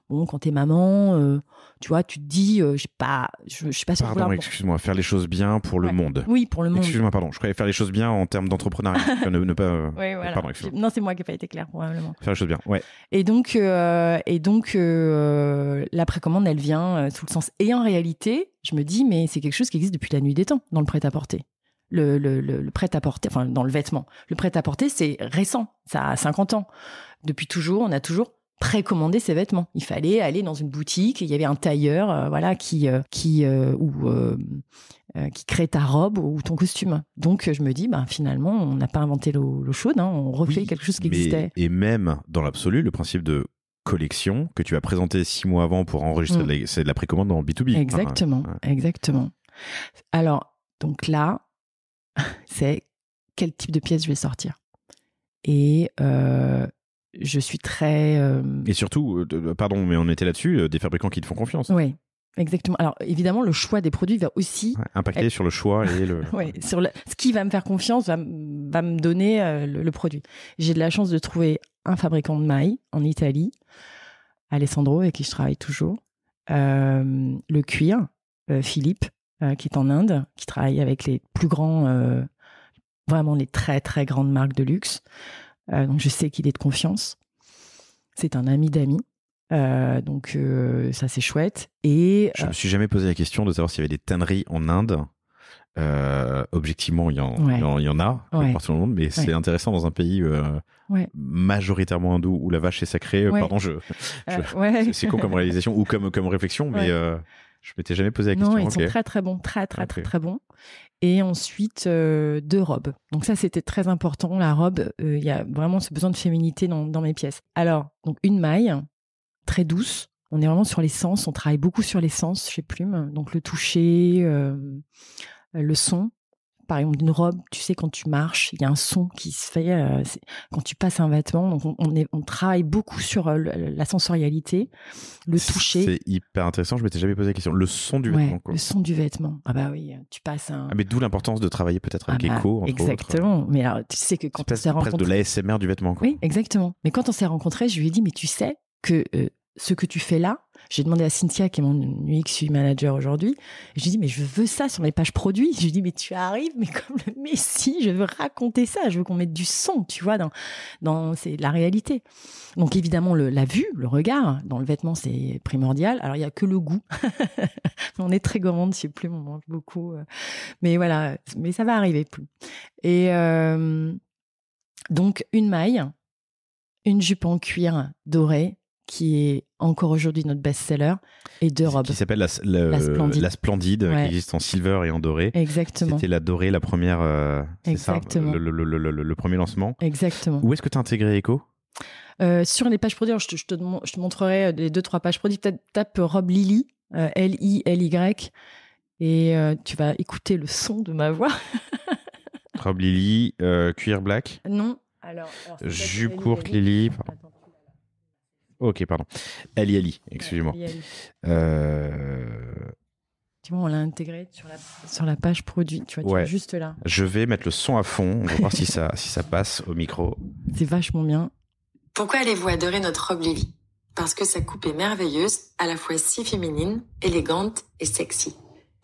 S2: Bon, quand t'es maman, tu vois, tu te dis, je suis pas sûre.
S3: Pardon, excuse-moi, faire les choses bien pour le monde.
S2: Oui, pour le monde.
S3: Excuse-moi, pardon, je croyais faire les choses bien en termes d'entrepreneuriat. ne pas.
S2: Oui, voilà.
S3: Pardon, excuse-moi.
S2: Non, c'est moi qui n'ai pas été claire, probablement.
S3: Faire les choses bien, ouais.
S2: Et donc, la précommande, elle vient sous le sens. Et en réalité, je me dis, mais c'est quelque chose qui existe depuis la nuit des temps dans le prêt-à-porter. Le prêt-à-porter, enfin, dans le vêtement. Le prêt-à-porter, c'est récent. Ça a 50 ans. Depuis toujours, on a toujours précommander ses vêtements. Il fallait aller dans une boutique et il y avait un tailleur qui crée ta robe ou ton costume. Donc je me dis finalement on n'a pas inventé l'eau chaude, hein, on refait quelque chose qui existait.
S3: Et même dans l'absolu, le principe de collection que tu as présenté 6 mois avant pour enregistrer c'est de la précommande en B2B.
S2: Exactement, exactement. Alors donc là, c'est quel type de pièce je vais sortir. Et je suis très...
S3: Et surtout, pardon, mais on était là-dessus, des fabricants qui te font confiance.
S2: Oui, exactement. Alors, évidemment, le choix des produits va aussi...
S3: impacter sur le choix et le...
S2: Oui, sur ce qui va me faire confiance va me donner le produit. J'ai de la chance de trouver un fabricant de mailles en Italie, Alessandro, avec qui je travaille toujours. Le cuir, Philippe, qui est en Inde, qui travaille avec les plus grands... vraiment les très, très grandes marques de luxe. Donc je sais qu'il est de confiance. C'est un ami d'amis. Donc ça c'est chouette. Et
S3: je me suis jamais posé la question de savoir s'il y avait des tanneries en Inde. Objectivement, il y en a partout dans le monde, mais c'est intéressant dans un pays majoritairement hindou où la vache est sacrée. Pardon, c'est con comme réalisation ou comme réflexion, mais je m'étais jamais posé la question.
S2: Non, ils sont très très bons, très bons. Et ensuite, 2 robes. Donc ça, c'était très important. La robe, il y a vraiment ce besoin de féminité dans mes pièces. Alors, donc une maille très douce. On est vraiment sur l'essence. On travaille beaucoup sur l'essence chez Plume. Donc le toucher, le son. Par exemple, une robe, tu sais, quand tu marches, il y a un son qui se fait quand tu passes un vêtement. Donc, on travaille beaucoup sur la sensorialité, le toucher.
S3: C'est hyper intéressant. Je m'étais jamais posé la question. Le son du vêtement, quoi.
S2: Le son du vêtement. Ah bah oui, tu passes un...
S3: mais d'où l'importance de travailler peut-être avec Echo, entre
S2: exactement.
S3: autres.
S2: Mais alors, tu sais que quand on s'est rencontrés...
S3: presque de l'ASMR du vêtement, quoi.
S2: Oui, exactement. Mais quand on s'est rencontrés, je lui ai dit, mais tu sais que... ce que tu fais là, j'ai demandé à Cynthia, qui est mon UX UI manager aujourd'hui, je lui ai dit, mais je veux ça sur mes pages produits. Je lui ai dit, mais tu arrives, mais comme le Messie, je veux raconter ça, je veux qu'on mette du son, tu vois, c'est la réalité. Donc évidemment, la vue, le regard, dans le vêtement, c'est primordial. Alors il n'y a que le goût. On est très gourmande chez Plume, on mange beaucoup. Mais voilà, mais ça va arriver plus. Et donc une maille, une jupe en cuir doré, qui est encore aujourd'hui notre best-seller, et 2 robes.
S3: Qui s'appelle la Splendide, qui existe en silver et en doré.
S2: Exactement.
S3: C'était la dorée, la première,
S2: exactement.
S3: Ça, le premier lancement.
S2: Exactement.
S3: Où est-ce que tu as intégré Echo ?
S2: Sur les pages produits, je te montrerai les 2-3 pages produits. Peut-être tape robe Lily, Lily, et tu vas écouter le son de ma voix.
S3: Robe Lily, cuir black.
S2: Non. Alors
S3: jupe courte Lily. Ok, pardon. Ali, excusez-moi.
S2: Tu vois, on l'a intégré sur la page produit. Tu vois, juste là.
S3: Je vais mettre le son à fond. On va voir si ça passe au micro.
S2: C'est vachement bien.
S1: Pourquoi allez-vous adorer notre robe Lily ? Parce que sa coupe est merveilleuse, à la fois si féminine, élégante et sexy.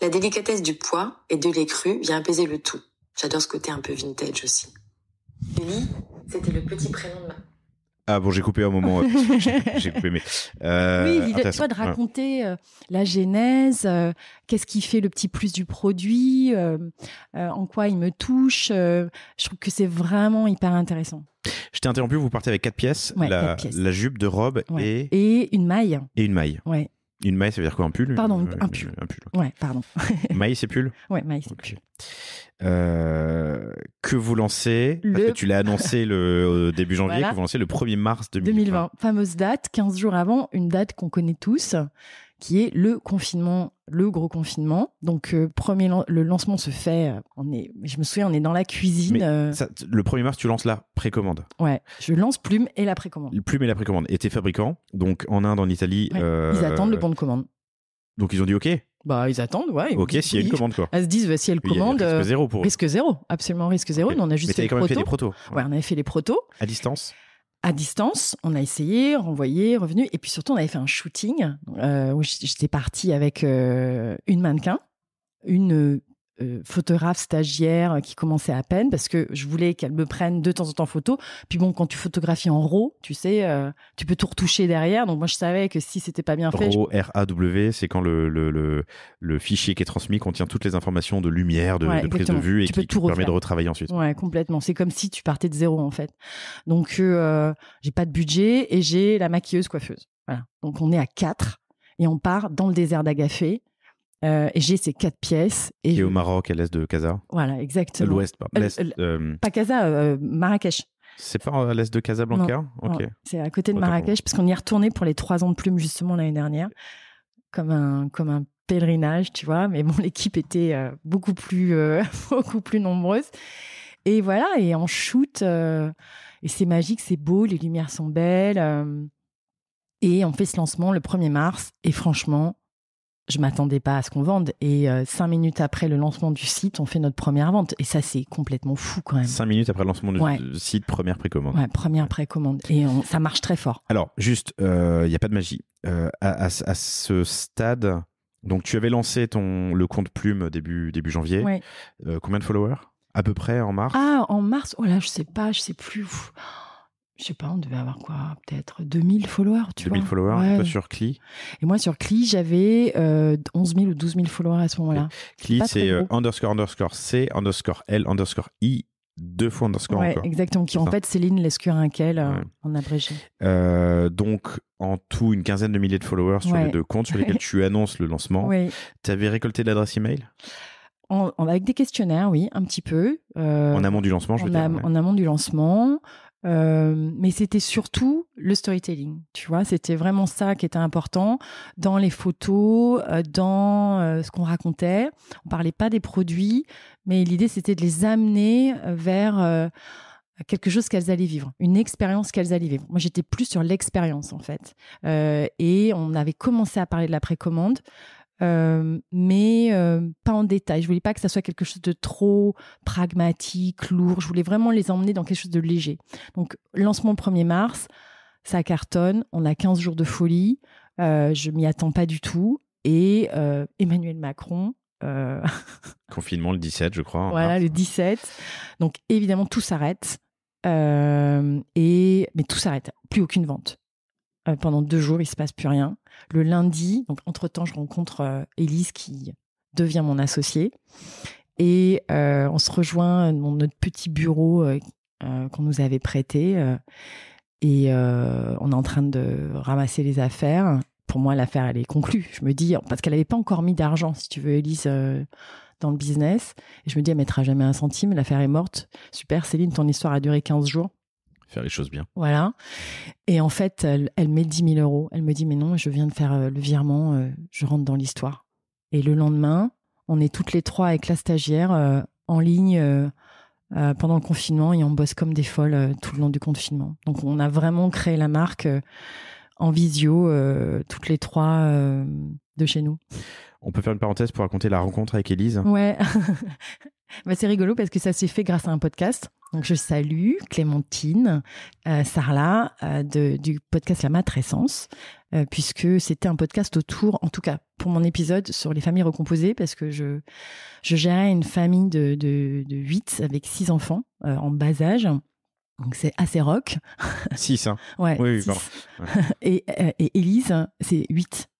S1: La délicatesse du poids et de l'écru vient apaiser le tout. J'adore ce côté un peu vintage aussi. Lily, c'était le petit prénom de ma...
S3: Ah bon, j'ai coupé un moment. J'ai coupé, mais...
S2: oui, toi de raconter la genèse, qu'est-ce qui fait le petit plus du produit, en quoi il me touche. Je trouve que c'est vraiment hyper intéressant.
S3: Je t'ai interrompu, vous partez avec 4 pièces. 4 pièces. La jupe de robe et une maille.
S2: Ouais.
S3: Une maille, ça veut dire quoi? Un pull?
S2: Pardon, un pull.
S3: Un pull. Okay.
S2: Ouais, pardon.
S3: Maille, c'est pull?
S2: Ouais, maille, c'est
S3: okay.
S2: pull.
S3: Que vous lancez, parce que tu l'as annoncé le début janvier, voilà. Que vous lancez le 1er mars 2020.
S2: Fameuse date, 15 jours avant, une date qu'on connaît tous, qui est le confinement, le gros confinement. Donc, le lancement se fait, je me souviens, on est dans la cuisine.
S3: Mais ça, le 1er mars, tu lances la précommande.
S2: Ouais, je lance Plume et la précommande.
S3: Plume et la précommande. Et tes fabricants, donc en Inde, en Italie.
S2: Ouais, ils attendent le bon de commande.
S3: Donc, ils ont dit OK.
S2: Bah, ils attendent, ouais.
S3: OK, s'il y a une commande, quoi.
S2: Elles se disent, si elle commande.
S3: Risque zéro pour eux.
S2: Risque zéro, absolument risque zéro.
S3: Okay.
S2: Mais on a juste
S3: fait les protos.
S2: Ouais, on avait fait les protos.
S3: À distance?
S2: À distance, on a essayé, renvoyé, revenu. Et puis surtout, on avait fait un shooting où j'étais partie avec une mannequin, une photographe stagiaire qui commençait à peine parce que je voulais qu'elle me prenne de temps en temps photo. Puis bon, quand tu photographies en RAW, tu sais, tu peux tout retoucher derrière. Donc moi, je savais que si c'était pas bien fait...
S3: RAW, R-A-W, c'est quand le fichier qui est transmis contient toutes les informations de lumière, de prise de vue et qui permet de retravailler ensuite.
S2: Ouais, complètement. C'est comme si tu partais de zéro, en fait. Donc, j'ai pas de budget et j'ai la maquilleuse coiffeuse. Voilà. Donc, on est à 4 et on part dans le désert d'Agafé. Et j'ai ces 4 pièces.
S3: Et au Maroc, à l'est de Casa.
S2: Voilà, exactement.
S3: À l'ouest,
S2: pas Casa, Marrakech.
S3: C'est pas à l'est de Casablanca?
S2: Non,
S3: okay.
S2: Non, c'est à côté de Marrakech, parce qu'on y est retourné pour les 3 ans de Plume, justement, l'année dernière. Comme un pèlerinage, tu vois. Mais bon, l'équipe était beaucoup plus nombreuse. Et voilà, et en shoot, et c'est magique, c'est beau, les lumières sont belles. Et on fait ce lancement le 1er mars. Et franchement, je m'attendais pas à ce qu'on vende. Et 5 minutes après le lancement du site, on fait notre première vente. Et ça, c'est complètement fou quand même.
S3: 5 minutes après le lancement du site, première précommande.
S2: Ouais, première précommande. Et ça marche très fort.
S3: Alors, juste, il n'y a pas de magie. À ce stade, donc tu avais lancé le compte Plume début janvier.
S2: Ouais.
S3: Combien de followers à peu près en mars?
S2: Ah, en mars? Oh là, je sais plus. Je sais pas, on devait avoir quoi? Peut-être 2000 followers, tu vois.
S3: 2000 followers,
S2: ouais.
S3: Toi sur Cli?
S2: Et moi sur Cli, j'avais 11 000 ou 12 000 followers à ce moment-là.
S3: Cli, c'est __C_L_I 2 fois underscore
S2: ouais,
S3: encore.
S2: Exactement, qui en fait Céline Lescurinquel en abrégé.
S3: Donc en tout une quinzaine de milliers de followers sur les 2 comptes sur lesquels tu annonces le lancement.
S2: Oui.
S3: Tu avais récolté l'adresse email?
S2: Avec des questionnaires, oui, un petit peu.
S3: En amont du lancement, je veux dire.
S2: En amont du lancement. Mais c'était surtout le storytelling, tu vois, c'était vraiment ça qui était important dans les photos, dans ce qu'on racontait. On parlait pas des produits, mais l'idée c'était de les amener vers quelque chose qu'elles allaient vivre, une expérience qu'elles allaient vivre. Moi, j'étais plus sur l'expérience en fait, et on avait commencé à parler de la précommande. Mais pas en détail. Je voulais pas que ça soit quelque chose de trop pragmatique, lourd. Je voulais vraiment les emmener dans quelque chose de léger. Donc, lancement le 1er mars, ça cartonne. On a 15 jours de folie. Je m'y attends pas du tout. Et Emmanuel Macron...
S3: Confinement le 17, je crois.
S2: Voilà, le 17. Donc, évidemment, tout s'arrête. Mais tout s'arrête. Plus aucune vente. Pendant 2 jours, il se passe plus rien. Le lundi, donc entre-temps, je rencontre Élise qui devient mon associée. Et on se rejoint dans notre petit bureau qu'on nous avait prêté. Et on est en train de ramasser les affaires. Pour moi, l'affaire, elle est conclue. Je me dis, parce qu'elle n'avait pas encore mis d'argent, si tu veux, Élise, dans le business. Et je me dis, elle ne mettra jamais un centime. L'affaire est morte. Super, Céline, ton histoire a duré 15 jours.
S3: Faire les choses bien.
S2: Voilà. Et en fait, elle met 10 000 euros. Elle me dit, mais non, je viens de faire le virement, je rentre dans l'histoire. Et le lendemain, on est toutes les 3 avec la stagiaire en ligne pendant le confinement et on bosse comme des folles tout le long du confinement. Donc, on a vraiment créé la marque en visio, toutes les 3 de chez nous.
S3: On peut faire une parenthèse pour raconter la rencontre avec Élise?
S2: Ouais. Bah, c'est rigolo parce que ça s'est fait grâce à un podcast. Donc, je salue Clémentine, Sarla, du podcast La Matrescence, puisque c'était un podcast autour, en tout cas pour mon épisode, sur les familles recomposées, parce que je gérais une famille de 8 avec 6 enfants en bas âge. Donc, c'est assez rock.
S3: 6, hein?
S2: Ouais.
S3: Oui,
S2: 6.
S3: pardon. Ouais.
S2: Et Élise, c'est 8.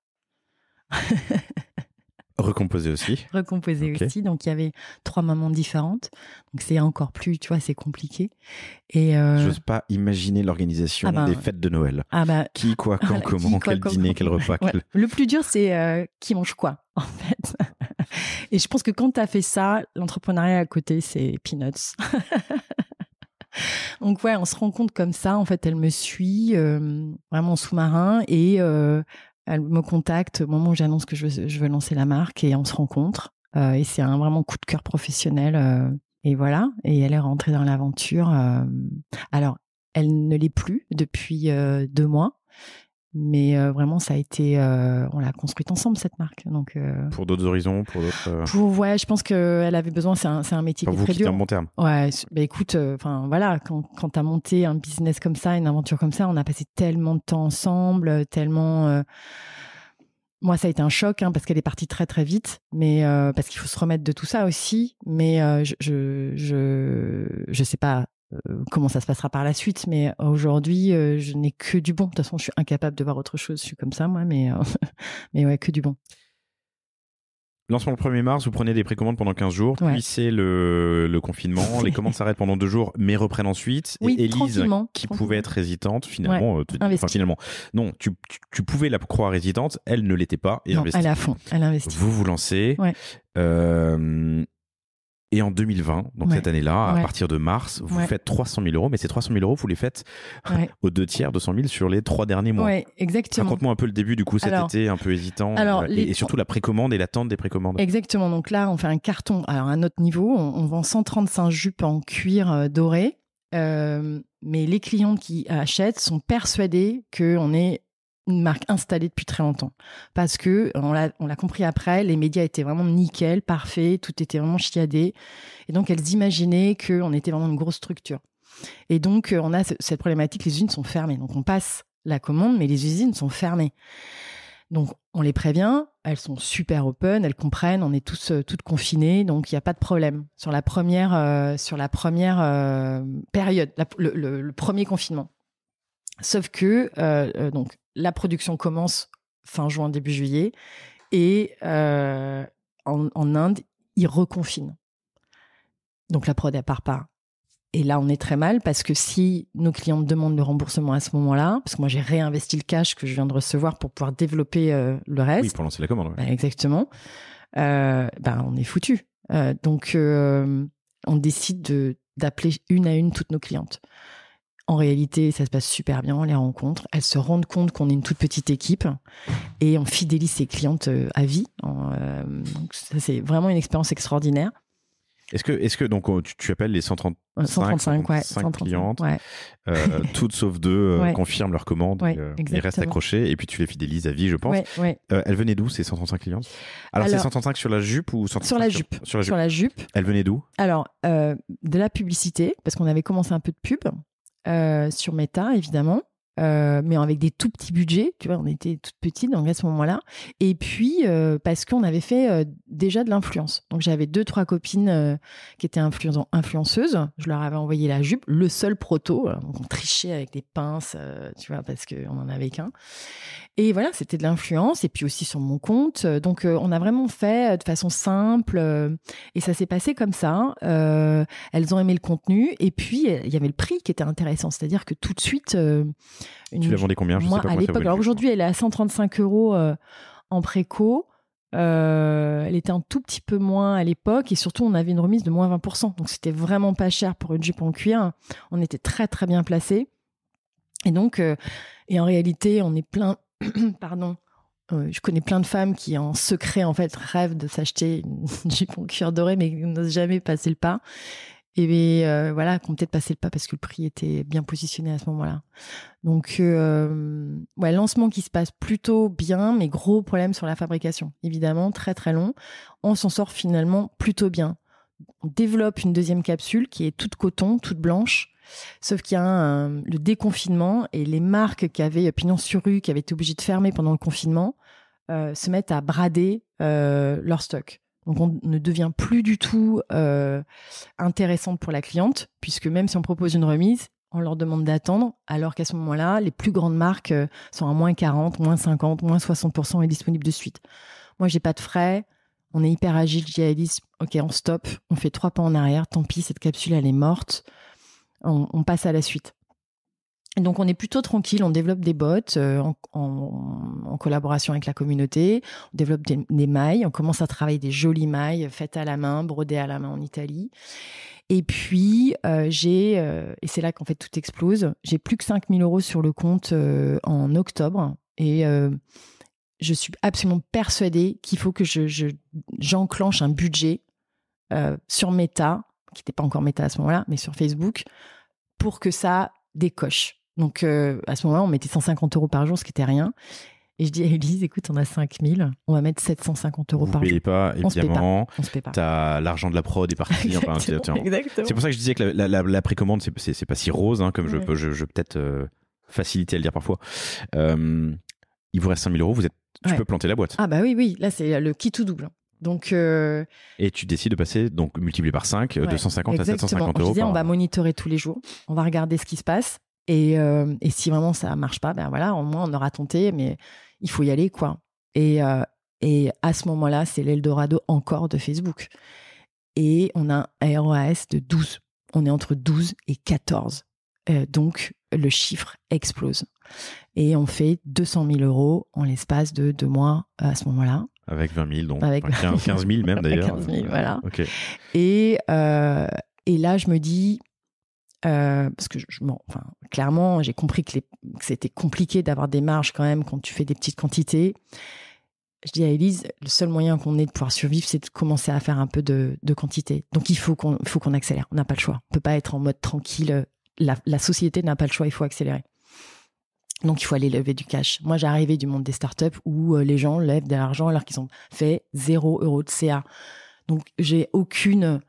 S3: Recomposé aussi.
S2: Recomposé
S3: Ok.
S2: aussi. Donc, il y avait 3 mamans différentes. Donc, c'est encore plus, tu vois, c'est compliqué. Et
S3: J'ose pas imaginer l'organisation des fêtes de Noël. Qui, quoi, quand, comment, quel dîner, quel repas.
S2: Ouais. Le plus dur, c'est qui mange quoi, en fait. Et je pense que quand tu as fait ça, l'entrepreneuriat à côté, c'est peanuts. Donc, ouais, on se rend compte comme ça. En fait, elle me suit vraiment en sous-marin et elle me contacte au moment où j'annonce que je veux lancer la marque et on se rencontre. Et c'est un vraiment coup de cœur professionnel. Et voilà. Et elle est rentrée dans l'aventure. Alors, elle ne l'est plus depuis 2 mois. Mais vraiment, ça a été... on l'a construite ensemble, cette marque. Donc,
S3: pour d'autres horizons, pour d'autres...
S2: Ouais, je pense qu'elle avait besoin... C'est un métier qui est très dur.
S3: Un bon terme.
S2: Ouais, bah écoute, voilà, quand tu as monté un business comme ça, une aventure comme ça, on a passé tellement de temps ensemble, tellement... Moi, ça a été un choc, parce qu'elle est partie très, très vite, mais parce qu'il faut se remettre de tout ça aussi. Mais je sais pas comment ça se passera par la suite, mais aujourd'hui, je n'ai que du bon. De toute façon, je suis incapable de voir autre chose. Je suis comme ça, moi, mais ouais, que du bon.
S3: Lancement le 1er mars, vous prenez des précommandes pendant 15 jours,
S2: ouais.
S3: Puis c'est le confinement, les commandes s'arrêtent pendant 2 jours, mais reprennent ensuite.
S2: Oui,
S3: et Élise, qui pouvait être hésitante, finalement, non, tu pouvais la croire hésitante, elle ne l'était pas et investit.
S2: Elle est à fond, elle investit.
S3: Vous lancez.
S2: Ouais.
S3: Et en 2020, donc cette année-là, à partir de mars, vous faites 300 000 euros, mais ces 300 000 euros, vous les faites aux 2/3, 200 000 sur les 3 derniers mois.
S2: Oui, exactement.
S3: Raconte-moi un peu le début, du coup, cet été, un peu hésitant, et surtout la précommande et l'attente des précommandes.
S2: Exactement. Donc là, on fait un carton. Alors, à un autre niveau, on vend 135 jupes en cuir doré, mais les clientes qui achètent sont persuadées qu'on est une marque installée depuis très longtemps. Parce que, on l'a compris après, les médias étaient vraiment nickel, parfait, tout était vraiment chiadé. Et donc, elles imaginaient qu'on était vraiment une grosse structure. Et donc, on a cette problématique, les usines sont fermées. Donc, on passe la commande, mais les usines sont fermées. Donc, on les prévient, elles sont super open, elles comprennent, on est toutes confinées, donc il n'y a pas de problème. Sur la première période, le premier confinement. Sauf que, donc, la production commence fin juin, début juillet, et en Inde, ils reconfinent. Donc la prod, elle part pas. Et là, on est très mal parce que si nos clients me demandent le remboursement à ce moment-là, parce que moi, j'ai réinvesti le cash que je viens de recevoir pour pouvoir développer le reste.
S3: Oui, pour lancer la commande. Ouais.
S2: Exactement. On est foutus. Donc, on décide d'appeler une à une toutes nos clientes. En réalité, ça se passe super bien, on les rencontre. Elles se rendent compte qu'on est une toute petite équipe et on fidélise ses clientes à vie. Donc ça, c'est vraiment une expérience extraordinaire.
S3: Est-ce que donc tu appelles les 135 clientes, toutes sauf 2 confirment leur commande et restent accrochées, et puis tu les fidélises à vie, je pense. Elles venaient d'où, ces 135 clientes? Alors c'est 135 sur la jupe ou 135
S2: sur la jupe.
S3: Elles venaient d'où?
S2: Alors, de la publicité, parce qu'on avait commencé un peu de pub sur Meta, évidemment. Mais avec des tout petits budgets, tu vois, on était toutes petites donc à ce moment-là. Et puis parce qu'on avait fait déjà de l'influence. Donc j'avais 2-3 copines qui étaient influenceuses. Je leur avais envoyé la jupe, le seul proto. Donc on trichait avec des pinces, tu vois, parce qu'on en avait qu'un. Et voilà, c'était de l'influence. Et puis aussi sur mon compte. Donc on a vraiment fait de façon simple. Et ça s'est passé comme ça. Elles ont aimé le contenu. Et puis il y avait le prix qui était intéressant. C'est-à-dire que tout de suite...
S3: Tu la vendais combien? Je sais pas
S2: à l'époque. Alors aujourd'hui, elle est à 135 € en préco. Elle était un tout petit peu moins à l'époque. Et surtout, on avait une remise de moins 20%. Donc, c'était vraiment pas cher pour une jupe en cuir. On était très, très bien placés. Et donc, et en réalité, on est plein... Pardon. Je connais plein de femmes qui, en secret, en fait, rêvent de s'acheter une jupe en cuir doré, mais n'osent jamais passer le pas. Et voilà, qu'on peut-être passé le pas parce que le prix était bien positionné à ce moment-là. Donc, lancement qui se passe plutôt bien, mais gros problème sur la fabrication. Évidemment, très très long. On s'en sort finalement plutôt bien. On développe une deuxième capsule qui est toute coton, toute blanche. Sauf qu'il y a le déconfinement et les marques qui avaient pignon sur rue, qui avaient été obligées de fermer pendant le confinement, se mettent à brader leur stock. Donc, on ne devient plus du tout intéressante pour la cliente, puisque même si on propose une remise, on leur demande d'attendre, alors qu'à ce moment-là, les plus grandes marques sont à moins 40, moins 50, moins 60% et disponibles de suite. Moi, j'ai pas de frais, On est hyper agile. Je dis à Élise, ok, on stoppe, on fait 3 pas en arrière. Tant pis, cette capsule, elle est morte. On passe à la suite. Et donc, on est plutôt tranquille. On développe des bots en collaboration avec la communauté. On développe des mailles. On commence à travailler des jolies mailles faites à la main, brodées à la main en Italie. Et puis, et c'est là qu'en fait tout explose, j'ai plus que 5 000 € sur le compte en octobre. Et je suis absolument persuadée qu'il faut que j'enclenche un budget sur Meta, qui n'était pas encore Meta à ce moment-là, mais sur Facebook, pour que ça décoche. Donc, à ce moment-là, on mettait 150 € par jour, ce qui n'était rien. Et je dis à Élise, écoute, on a 5 000, on va mettre 750 € par jour.
S3: Vous ne payez pas, évidemment.
S2: On se paie pas.
S3: T'as l'argent de la prod est parti.
S2: Exactement.
S3: C'est pour ça que je disais que la précommande, c'est pas si rose, hein, comme je peux peut-être faciliter à le dire parfois. Il vous reste 5 000 €, tu peux planter la boîte.
S2: Ah bah oui, là, c'est le qui tout double. Donc,
S3: et tu décides de passer, donc multiplié par 5, 250 à 750 €.
S2: Je disais, on va monitorer tous les jours, on va regarder ce qui se passe. Et si vraiment ça marche pas, ben voilà, au moins on aura tenté, mais il faut y aller, quoi. Et à ce moment-là, c'est l'Eldorado encore de Facebook. Et on a un ROAS de 12. On est entre 12 et 14. Donc, le chiffre explose. Et on fait 200 000 € en l'espace de 2 mois à ce moment-là.
S3: Avec 20 000, donc avec 15 000 même d'ailleurs.
S2: 15 000, voilà.
S3: Okay.
S2: Et là, je me dis... parce que clairement, j'ai compris que c'était compliqué d'avoir des marges quand même quand tu fais des petites quantités. Je dis à Élise, le seul moyen qu'on ait de pouvoir survivre, c'est de commencer à faire un peu de quantité. Donc, il faut qu'on accélère. On n'a pas le choix. On peut pas être en mode tranquille. La société n'a pas le choix. Il faut accélérer. Donc, il faut aller lever du cash. Moi, j'ai arrivé du monde des startups où les gens lèvent de l'argent alors qu'ils ont fait 0 € de CA. Donc, j'ai aucune,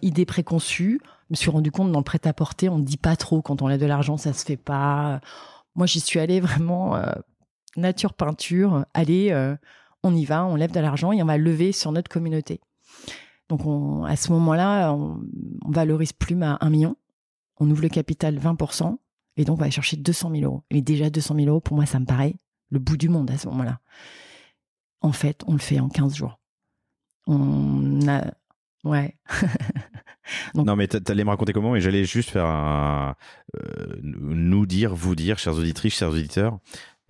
S2: idée préconçue. Je me suis rendu compte dans le prêt-à-porter, on ne dit pas trop quand on lève de l'argent, ça se fait pas. Moi, j'y suis allée vraiment nature peinture. Allez, on y va, on lève de l'argent et on va lever sur notre communauté. Donc, à ce moment-là, on valorise Plume à 1 million. On ouvre le capital 20% et donc on va aller chercher 200 000 €. Et déjà 200 000 €, pour moi, ça me paraît le bout du monde à ce moment-là. En fait, on le fait en 15 jours. Ouais.
S3: Donc, non, mais t'allais me raconter comment, et j'allais juste faire vous dire, chères auditrices, chers auditeurs,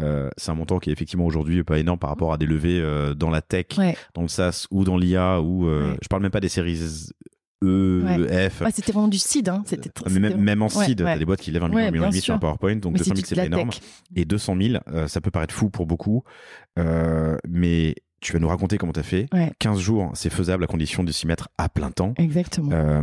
S3: c'est un montant qui est effectivement aujourd'hui pas énorme par rapport à des levées dans la tech, dans le SaaS ou dans l'IA, je parle même pas des séries F.
S2: Ouais, c'était vraiment du seed. Hein.
S3: Même en seed, t'as des boîtes qui lèvent 1,5 million sur un PowerPoint, donc 200 000 c'est énorme. Et 200 000, ça peut paraître fou pour beaucoup, mais tu vas nous raconter comment tu as fait. 15 jours, c'est faisable à condition de s'y mettre à plein temps.
S2: Exactement.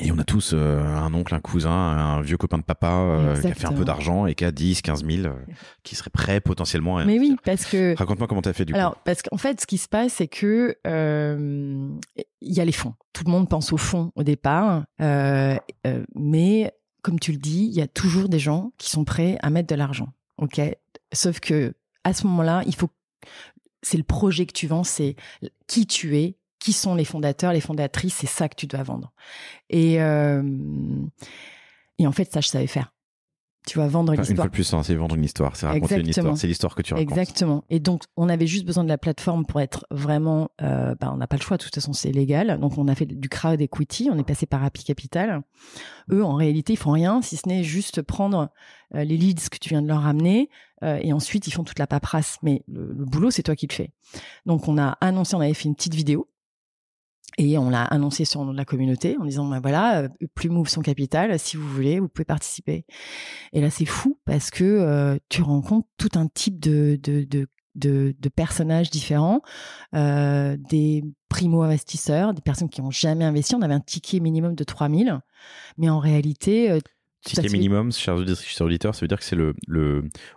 S3: Et on a tous un oncle, un cousin, un vieux copain de papa qui a fait un peu d'argent et qui a 10, 15 000, qui serait prêt potentiellement à investir.
S2: Mais oui, parce que...
S3: Raconte-moi comment tu as fait du coup.
S2: Alors, parce qu'en fait, ce qui se passe, c'est que y a les fonds. Tout le monde pense aux fonds au départ. Mais, comme tu le dis, il y a toujours des gens qui sont prêts à mettre de l'argent. Ok. Sauf que à ce moment-là, c'est le projet que tu vends, c'est qui tu es, qui sont les fondateurs, les fondatrices, c'est ça que tu dois vendre. Et en fait, ça, je savais faire. Tu vas vendre une histoire. Une
S3: fois de plus, c'est vendre une histoire, c'est raconter une histoire, c'est l'histoire que tu racontes.
S2: Exactement. Et donc, on avait juste besoin de la plateforme pour être vraiment... on n'a pas le choix, de toute façon, c'est légal. Donc, on a fait du crowd equity, on est passé par Happy Capital. Eux, en réalité, ils font rien, si ce n'est juste prendre les leads que tu viens de leur ramener et ensuite, ils font toute la paperasse. Mais le boulot, c'est toi qui le fais. Donc, on a annoncé, on avait fait une petite vidéo. Et on l'a annoncé sur la communauté en disant, voilà, Plume ouvre son capital, si vous voulez, vous pouvez participer. Et là, c'est fou parce que tu rencontres tout un type de personnages différents, des primo-investisseurs, des personnes qui n'ont jamais investi. On avait un ticket minimum de 3 000, mais en réalité...
S3: ticket minimum, chers auditeurs, ça veut dire que c'est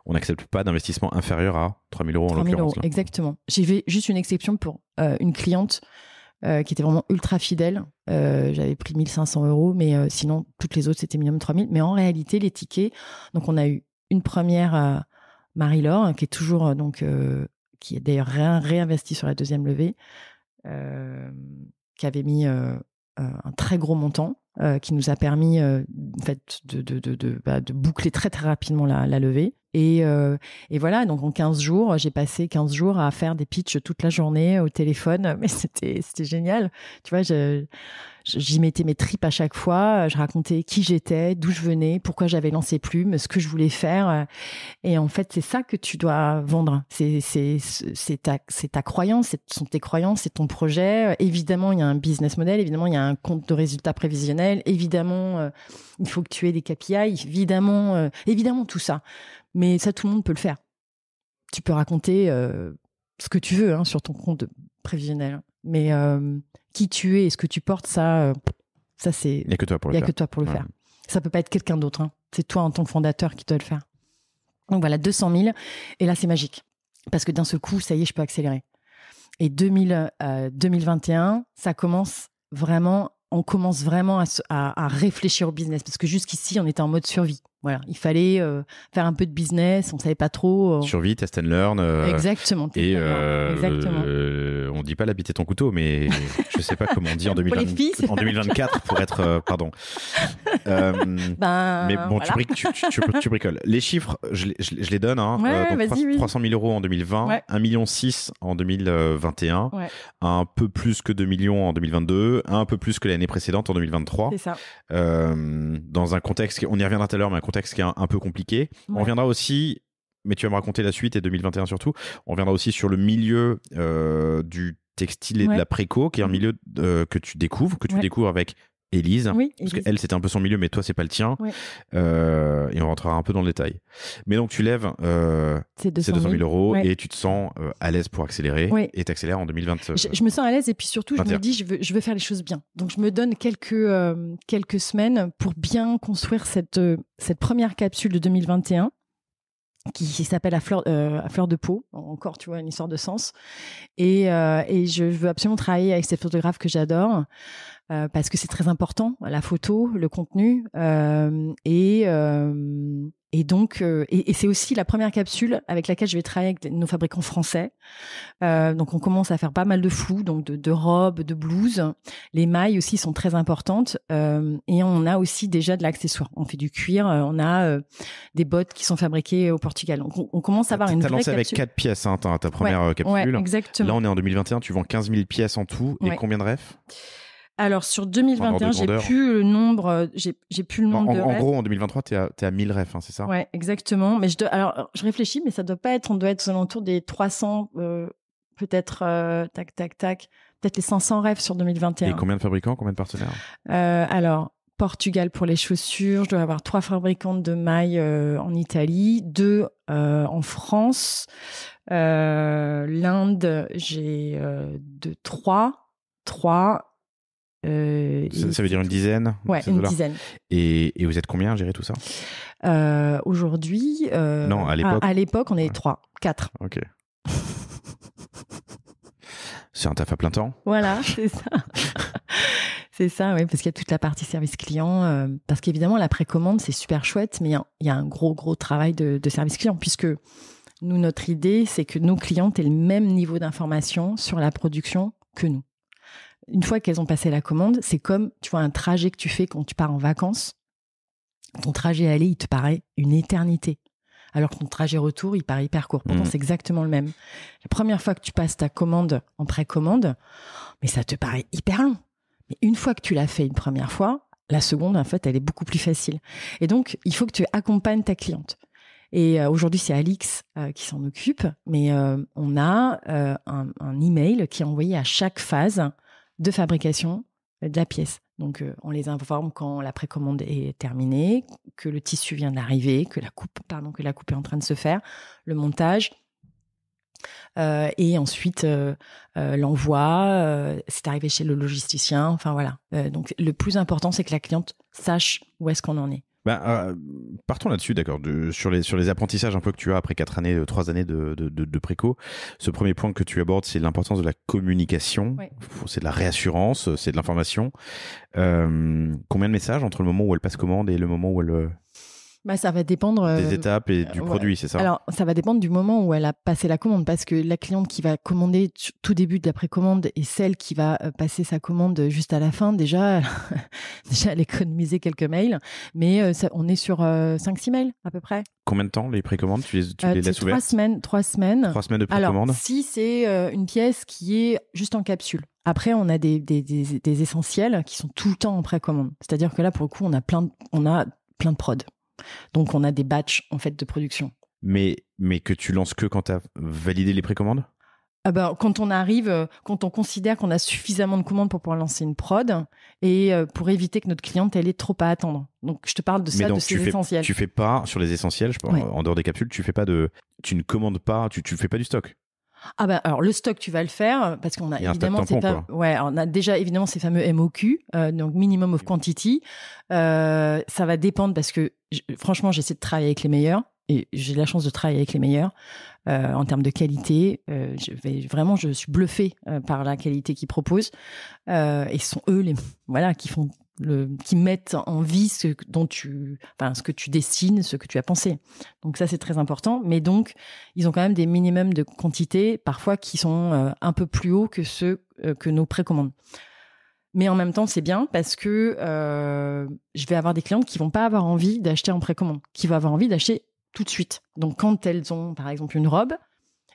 S3: on n'accepte pas d'investissement inférieur à 3 000 € en l'occurrence.
S2: Exactement. J'ai fait juste une exception pour une cliente qui était vraiment ultra fidèle. J'avais pris 1 500 €, mais sinon, toutes les autres, c'était minimum 3 000. Mais en réalité, les tickets, donc on a eu une première, Marie-Laure, qui est toujours, qui est d'ailleurs réinvesti sur la deuxième levée, qui avait mis un très gros montant, qui nous a permis en fait, de boucler très, très rapidement la levée. Et voilà, donc en 15 jours, j'ai passé 15 jours à faire des pitchs toute la journée au téléphone, mais c'était génial. Tu vois, j'y mettais mes tripes à chaque fois, je racontais qui j'étais, d'où je venais, pourquoi j'avais lancé Plume, ce que je voulais faire. Et en fait, c'est ça que tu dois vendre. C'est ta croyance, ce sont tes croyances, c'est ton projet. Évidemment, il y a un business model, évidemment, il y a un compte de résultats prévisionnels, évidemment, il faut que tu aies des KPI, évidemment tout ça. Mais ça, tout le monde peut le faire. Tu peux raconter ce que tu veux sur ton compte prévisionnel. Mais qui tu es et ce que tu portes, ça c'est...
S3: Il n'y a que toi pour le faire.
S2: Il n'y a que toi pour le faire. Ça ne peut pas être quelqu'un d'autre. C'est toi en tant que fondateur qui doit le faire. Donc voilà, 200 000. Et là, c'est magique. Parce que d'un seul coup, ça y est, je peux accélérer. Et 2021, ça commence vraiment... On commence vraiment à réfléchir au business. Parce que jusqu'ici, on était en mode survie. Voilà, il fallait faire un peu de business, on savait pas trop.
S3: Survie, test and learn.
S2: Exactement.
S3: Et on dit pas l'habiter ton couteau, mais je sais pas comment on dit en 2024 pour être pardon. Mais bon, voilà. tu bricoles. Les chiffres, je les donne. Donc 300 000 euros en 2020, 1,6 million en 2021, un peu plus que 2 millions en 2022, un peu plus que l'année précédente en 2023.
S2: C'est ça.
S3: Dans un contexte, on y reviendra tout à l'heure, mais un contexte qui est un peu compliqué. On reviendra aussi, mais tu vas me raconter la suite et 2021 surtout, on reviendra aussi sur le milieu du textile et de la préco, qui est un milieu que tu découvres avec Élise, parce qu'elle c'était un peu son milieu, mais toi c'est pas le tien, et on rentrera un peu dans le détail. Mais donc tu lèves ces 200 000 euros et tu te sens à l'aise pour accélérer, et t'accélères en 2020.
S2: Je me sens à l'aise, et puis surtout je me dis je veux faire les choses bien, donc je me donne quelques semaines pour bien construire cette première capsule de 2021 qui s'appelle à fleur de peau, encore tu vois une histoire de sens, et je veux absolument travailler avec ces photographes que j'adore, parce que c'est très important, la photo, le contenu, et donc c'est aussi la première capsule avec laquelle je vais travailler avec nos fabricants français. Donc on commence à faire pas mal de flou, donc de robes, de blouses. Les mailles aussi sont très importantes, et on a aussi déjà de l'accessoire. On fait du cuir, on a des bottes qui sont fabriquées au Portugal. Donc on commence à avoir une vraie capsule.
S3: T'as lancé avec 4 pièces, ta première capsule.
S2: Ouais, exactement.
S3: Là on est en 2021, tu vends 15 000 pièces en tout, et combien de refs ?
S2: Alors sur 2021, j'ai plus le nombre. J'ai plus le nombre de refs.
S3: En gros, en 2023, t'es à 1000 refs, c'est ça ?
S2: Ouais, exactement. Mais je réfléchis, mais ça doit pas être. On doit être aux alentours des 300, peut-être peut-être les 500 refs sur 2021.
S3: Et combien de fabricants, combien de partenaires ?
S2: Alors Portugal pour les chaussures, je dois avoir 3 fabricants de mailles en Italie, 2 en France, l'Inde, j'ai 3.
S3: Ça veut dire une dizaine ?
S2: Ouais, une dizaine.
S3: Et vous êtes combien à gérer tout ça ?
S2: Aujourd'hui,
S3: non, à l'époque.
S2: À l'époque, on est 4.
S3: Ok. C'est un taf à plein temps ?
S2: Voilà, c'est ça. C'est ça, oui, parce qu'il y a toute la partie service client. Parce qu'évidemment, la précommande, c'est super chouette, mais il y a un gros travail de service client, puisque nous, notre idée, c'est que nos clientes aient le même niveau d'information sur la production que nous. Une fois qu'elles ont passé la commande, c'est comme, tu vois, un trajet que tu fais quand tu pars en vacances. Ton trajet aller, il te paraît une éternité. Alors que ton trajet retour, il paraît hyper court. Pourtant, c'est exactement le même. La première fois que tu passes ta commande en précommande, mais ça te paraît hyper long. Mais une fois que tu l'as fait une première fois, la seconde, en fait, elle est beaucoup plus facile. Et donc, il faut que tu accompagnes ta cliente. Et aujourd'hui, c'est Alix qui s'en occupe, mais on a un email qui est envoyé à chaque phase de fabrication de la pièce. Donc, on les informe quand la précommande est terminée, que le tissu vient d'arriver, que la coupe est en train de se faire, le montage, et ensuite l'envoi, c'est arrivé chez le logisticien. Enfin voilà. Donc, le plus important, c'est que la cliente sache où est-ce qu'on en est.
S3: Partons là-dessus, d'accord, sur les apprentissages un peu que tu as après 3 années de préco. Ce premier point que tu abordes, c'est l'importance de la communication. Oui. C'est de la réassurance, c'est de l'information. Combien de messages entre le moment où elle passe commande et le moment où elle
S2: Bah, ça va dépendre
S3: des étapes et du produit, c'est ça?
S2: Alors, ça va dépendre du moment où elle a passé la commande, parce que la cliente qui va commander tout début de la précommande et celle qui va passer sa commande juste à la fin, déjà elle économisé quelques mails, mais on est sur 5-6 mails à peu près.
S3: Combien de temps les précommandes? Tu les laisses ouvertes?
S2: 3 semaines.
S3: 3 semaines de précommande?
S2: Alors, si c'est une pièce qui est juste en capsule. Après, on a des essentiels qui sont tout le temps en précommande. C'est-à-dire que là, pour le coup, on a plein de prod. Donc, on a des batchs en fait de production.
S3: Mais que tu lances que quand tu as validé les précommandes?
S2: Quand on considère qu'on a suffisamment de commandes pour pouvoir lancer une prod et pour éviter que notre cliente elle ait trop à attendre. Donc, je te parle de ça, de ces essentiels.
S3: Tu fais pas sur les essentiels, en dehors des capsules, tu ne commandes pas, tu fais pas du stock.
S2: Alors le stock tu vas le faire parce qu'on a évidemment on a déjà évidemment ces fameux MOQ, donc minimum of quantity. Ça va dépendre parce que franchement j'essaie de travailler avec les meilleurs et j'ai la chance de travailler avec les meilleurs en termes de qualité. Je suis bluffée par la qualité qu'ils proposent et ce sont eux qui mettent en vie ce que tu dessines, ce que tu as pensé. Donc ça, c'est très important. Mais donc, ils ont quand même des minimums de quantité, parfois qui sont un peu plus hauts que ceux que nos précommandes. Mais en même temps, c'est bien parce que je vais avoir des clientes qui vont pas avoir envie d'acheter en précommande, qui vont avoir envie d'acheter tout de suite. Donc, quand elles ont, par exemple, une robe,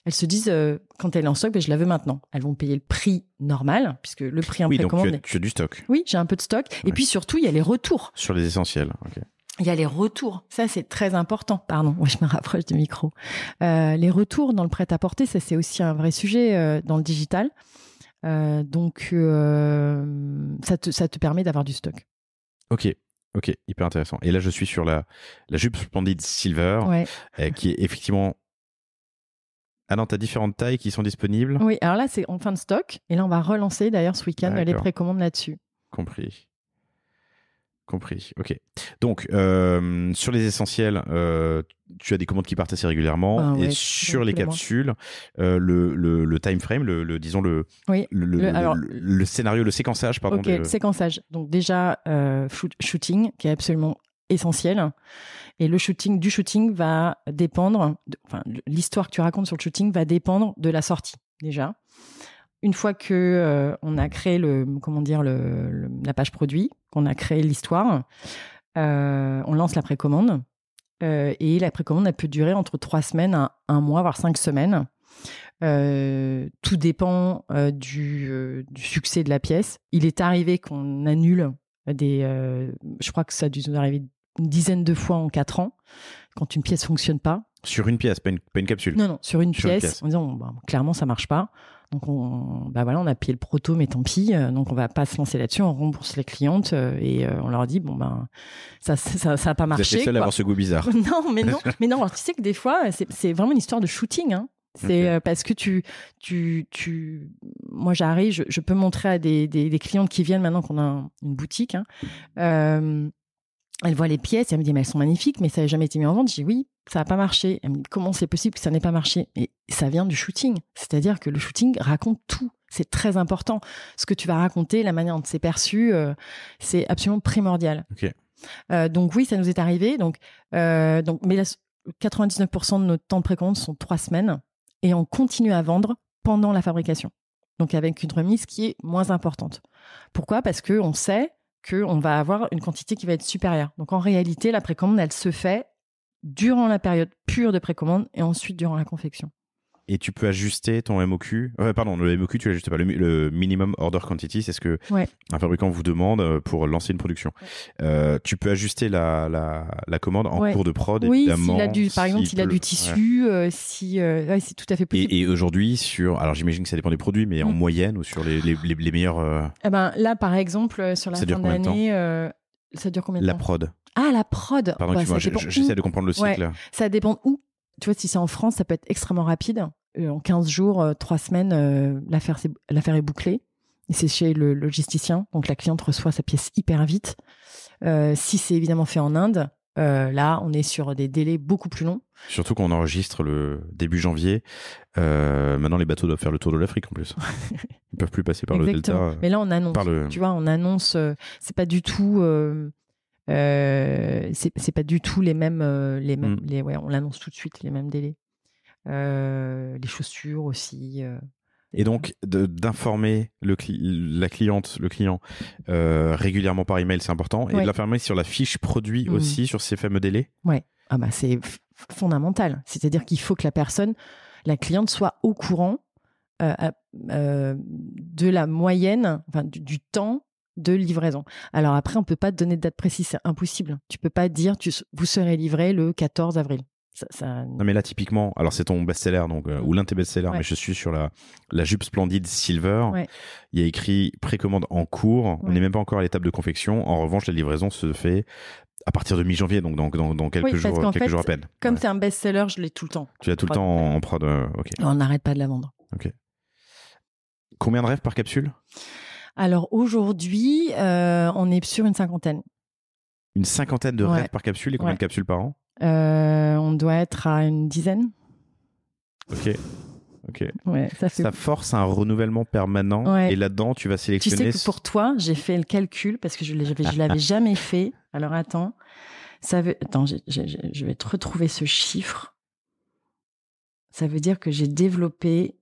S2: elles se disent, quand elle est en stock, je la veux maintenant. Elles vont payer le prix normal, puisque le prix en précommande...
S3: Oui, donc tu as du stock.
S2: Oui, j'ai un peu de stock. Ouais. Et puis surtout, il y a les retours.
S3: Sur les essentiels, ok.
S2: Il y a les retours. Ça, c'est très important. Pardon, je me rapproche du micro. Les retours dans le prêt-à-porter, ça, c'est aussi un vrai sujet dans le digital. Donc, ça te permet d'avoir du stock.
S3: Ok, hyper intéressant. Et là, je suis sur la jupe Splendid Silver, qui est effectivement... Ah non, tu as différentes tailles qui sont disponibles.
S2: Oui, alors là, c'est en fin de stock. Et là, on va relancer d'ailleurs ce week-end les précommandes là-dessus.
S3: Compris. Ok. Donc, sur les essentiels, tu as des commandes qui partent assez régulièrement. Et sur les capsules, le time frame, le scénario, le séquençage, pardon.
S2: Ok, le séquençage. Donc déjà, shooting, qui est absolument essentiel. Et le shooting va dépendre, l'histoire que tu racontes sur le shooting va dépendre de la sortie, déjà. Une fois que on a créé la page produit, qu'on a créé l'histoire, on lance la précommande. Et la précommande, elle peut durer entre 3 semaines à 1 mois, voire 5 semaines. Tout dépend du succès de la pièce. Il est arrivé qu'on annule je crois que ça a dû nous arriver une dizaine de fois en 4 ans, quand une pièce fonctionne pas.
S3: Sur une pièce, pas une capsule?
S2: Non, sur une pièce. En disant, clairement, ça marche pas. Donc, on a payé le proto, mais tant pis. Donc, on va pas se lancer là-dessus. On rembourse les clientes et on leur dit, ça a pas marché.
S3: Vous êtes les seuls à avoir ce goût bizarre.
S2: Non, mais non. Mais non, alors, tu sais que des fois, c'est vraiment une histoire de shooting, hein. C'est parce que moi j'arrive, je peux montrer à des clientes qui viennent maintenant qu'on a une boutique, hein, elle voit les pièces, elle me dit mais elles sont magnifiques, mais ça n'a jamais été mis en vente. Je dis oui, ça n'a pas marché. Elle me dit comment c'est possible que ça n'ait pas marché? Et ça vient du shooting, c'est-à-dire que le shooting raconte tout. C'est très important. Ce que tu vas raconter, la manière dont c'est perçu, c'est absolument primordial.
S3: Okay.
S2: Donc oui, ça nous est arrivé. Mais 99% de notre temps de précommande sont 3 semaines et on continue à vendre pendant la fabrication. Donc avec une remise qui est moins importante. Pourquoi? Parce que on sait qu'on va avoir une quantité qui va être supérieure. Donc en réalité, la précommande, elle se fait durant la période pure de précommande et ensuite durant la confection.
S3: Et tu peux ajuster ton MOQ. Le MOQ, tu l'ajustes pas. Le minimum order quantity, c'est ce que un fabricant vous demande pour lancer une production. Tu peux ajuster la commande en cours de prod, évidemment.
S2: S'il a du tissu, c'est tout à fait possible.
S3: Et aujourd'hui, alors j'imagine que ça dépend des produits, mais en moyenne ou sur les meilleurs.
S2: Là, par exemple, sur la fin d'année, ça dure combien de temps?
S3: La prod.
S2: Ah, la prod.
S3: Pardon, j'essaie de comprendre le cycle.
S2: Ouais, ça dépend où. Tu vois, si c'est en France, ça peut être extrêmement rapide. En 15 jours, 3 semaines, l'affaire est bouclée. Et c'est chez le logisticien. Donc, la cliente reçoit sa pièce hyper vite. Si c'est évidemment fait en Inde, là, on est sur des délais beaucoup plus longs.
S3: Surtout qu'on enregistre le début janvier. Maintenant, les bateaux doivent faire le tour de l'Afrique en plus. Ils peuvent plus passer par le delta.
S2: Mais là, on annonce. Tu vois, on annonce. C'est pas du tout... C'est pas du tout les mêmes, on l'annonce tout de suite, les mêmes délais. Les chaussures aussi.
S3: Et donc, d'informer la cliente, le client, régulièrement par email, c'est important. Et de l'informer sur la fiche produit aussi, sur ces fameux délais.
S2: Ouais. Ah bah, c'est fondamental. C'est-à-dire qu'il faut que la cliente soit au courant de la moyenne, enfin, du temps de livraison. Alors après, on peut pas te donner de date précise, c'est impossible. Tu peux pas dire vous serez livré le 14 avril.
S3: Non mais là typiquement, alors c'est ton best-seller donc ou l'un de tes best-sellers, mais je suis sur la jupe Splendide Silver. Il y a écrit précommande en cours. On n'est même pas encore à l'étape de confection. En revanche, la livraison se fait à partir de mi-janvier, donc dans quelques jours à peine.
S2: Comme c'est un best-seller, je l'ai tout le temps.
S3: Tu l'as tout le temps en prod. Ok.
S2: On n'arrête pas de la vendre.
S3: Ok. Combien de rêves par capsule ?
S2: Alors aujourd'hui, on est sur une cinquantaine.
S3: Une cinquantaine de rêves par capsule et combien de capsules par an ?
S2: On doit être à une dizaine.
S3: Ok.
S2: Ouais,
S3: ça force un renouvellement permanent et là-dedans tu vas sélectionner.
S2: Tu sais que pour toi, j'ai fait le calcul parce que je l'avais jamais fait. Alors attends, je vais te retrouver ce chiffre. Ça veut dire que j'ai développé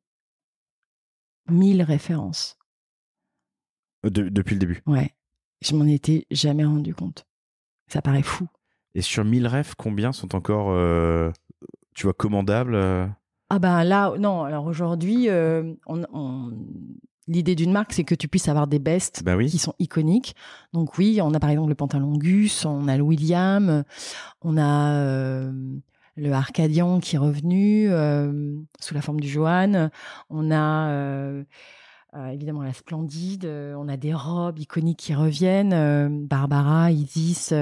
S2: 1000 références.
S3: Depuis le début.
S2: Ouais. Je m'en étais jamais rendu compte. Ça paraît fou.
S3: Et sur 1000 refs, combien sont encore, tu vois, commandables
S2: Ah ben là, non. Alors aujourd'hui, l'idée d'une marque, c'est que tu puisses avoir des bests qui sont iconiques. Donc oui, on a par exemple le pantalon Gus, on a le William, on a le Arcadian qui est revenu sous la forme du Johan. On a évidemment la Splendide, on a des robes iconiques qui reviennent, Barbara, Isis,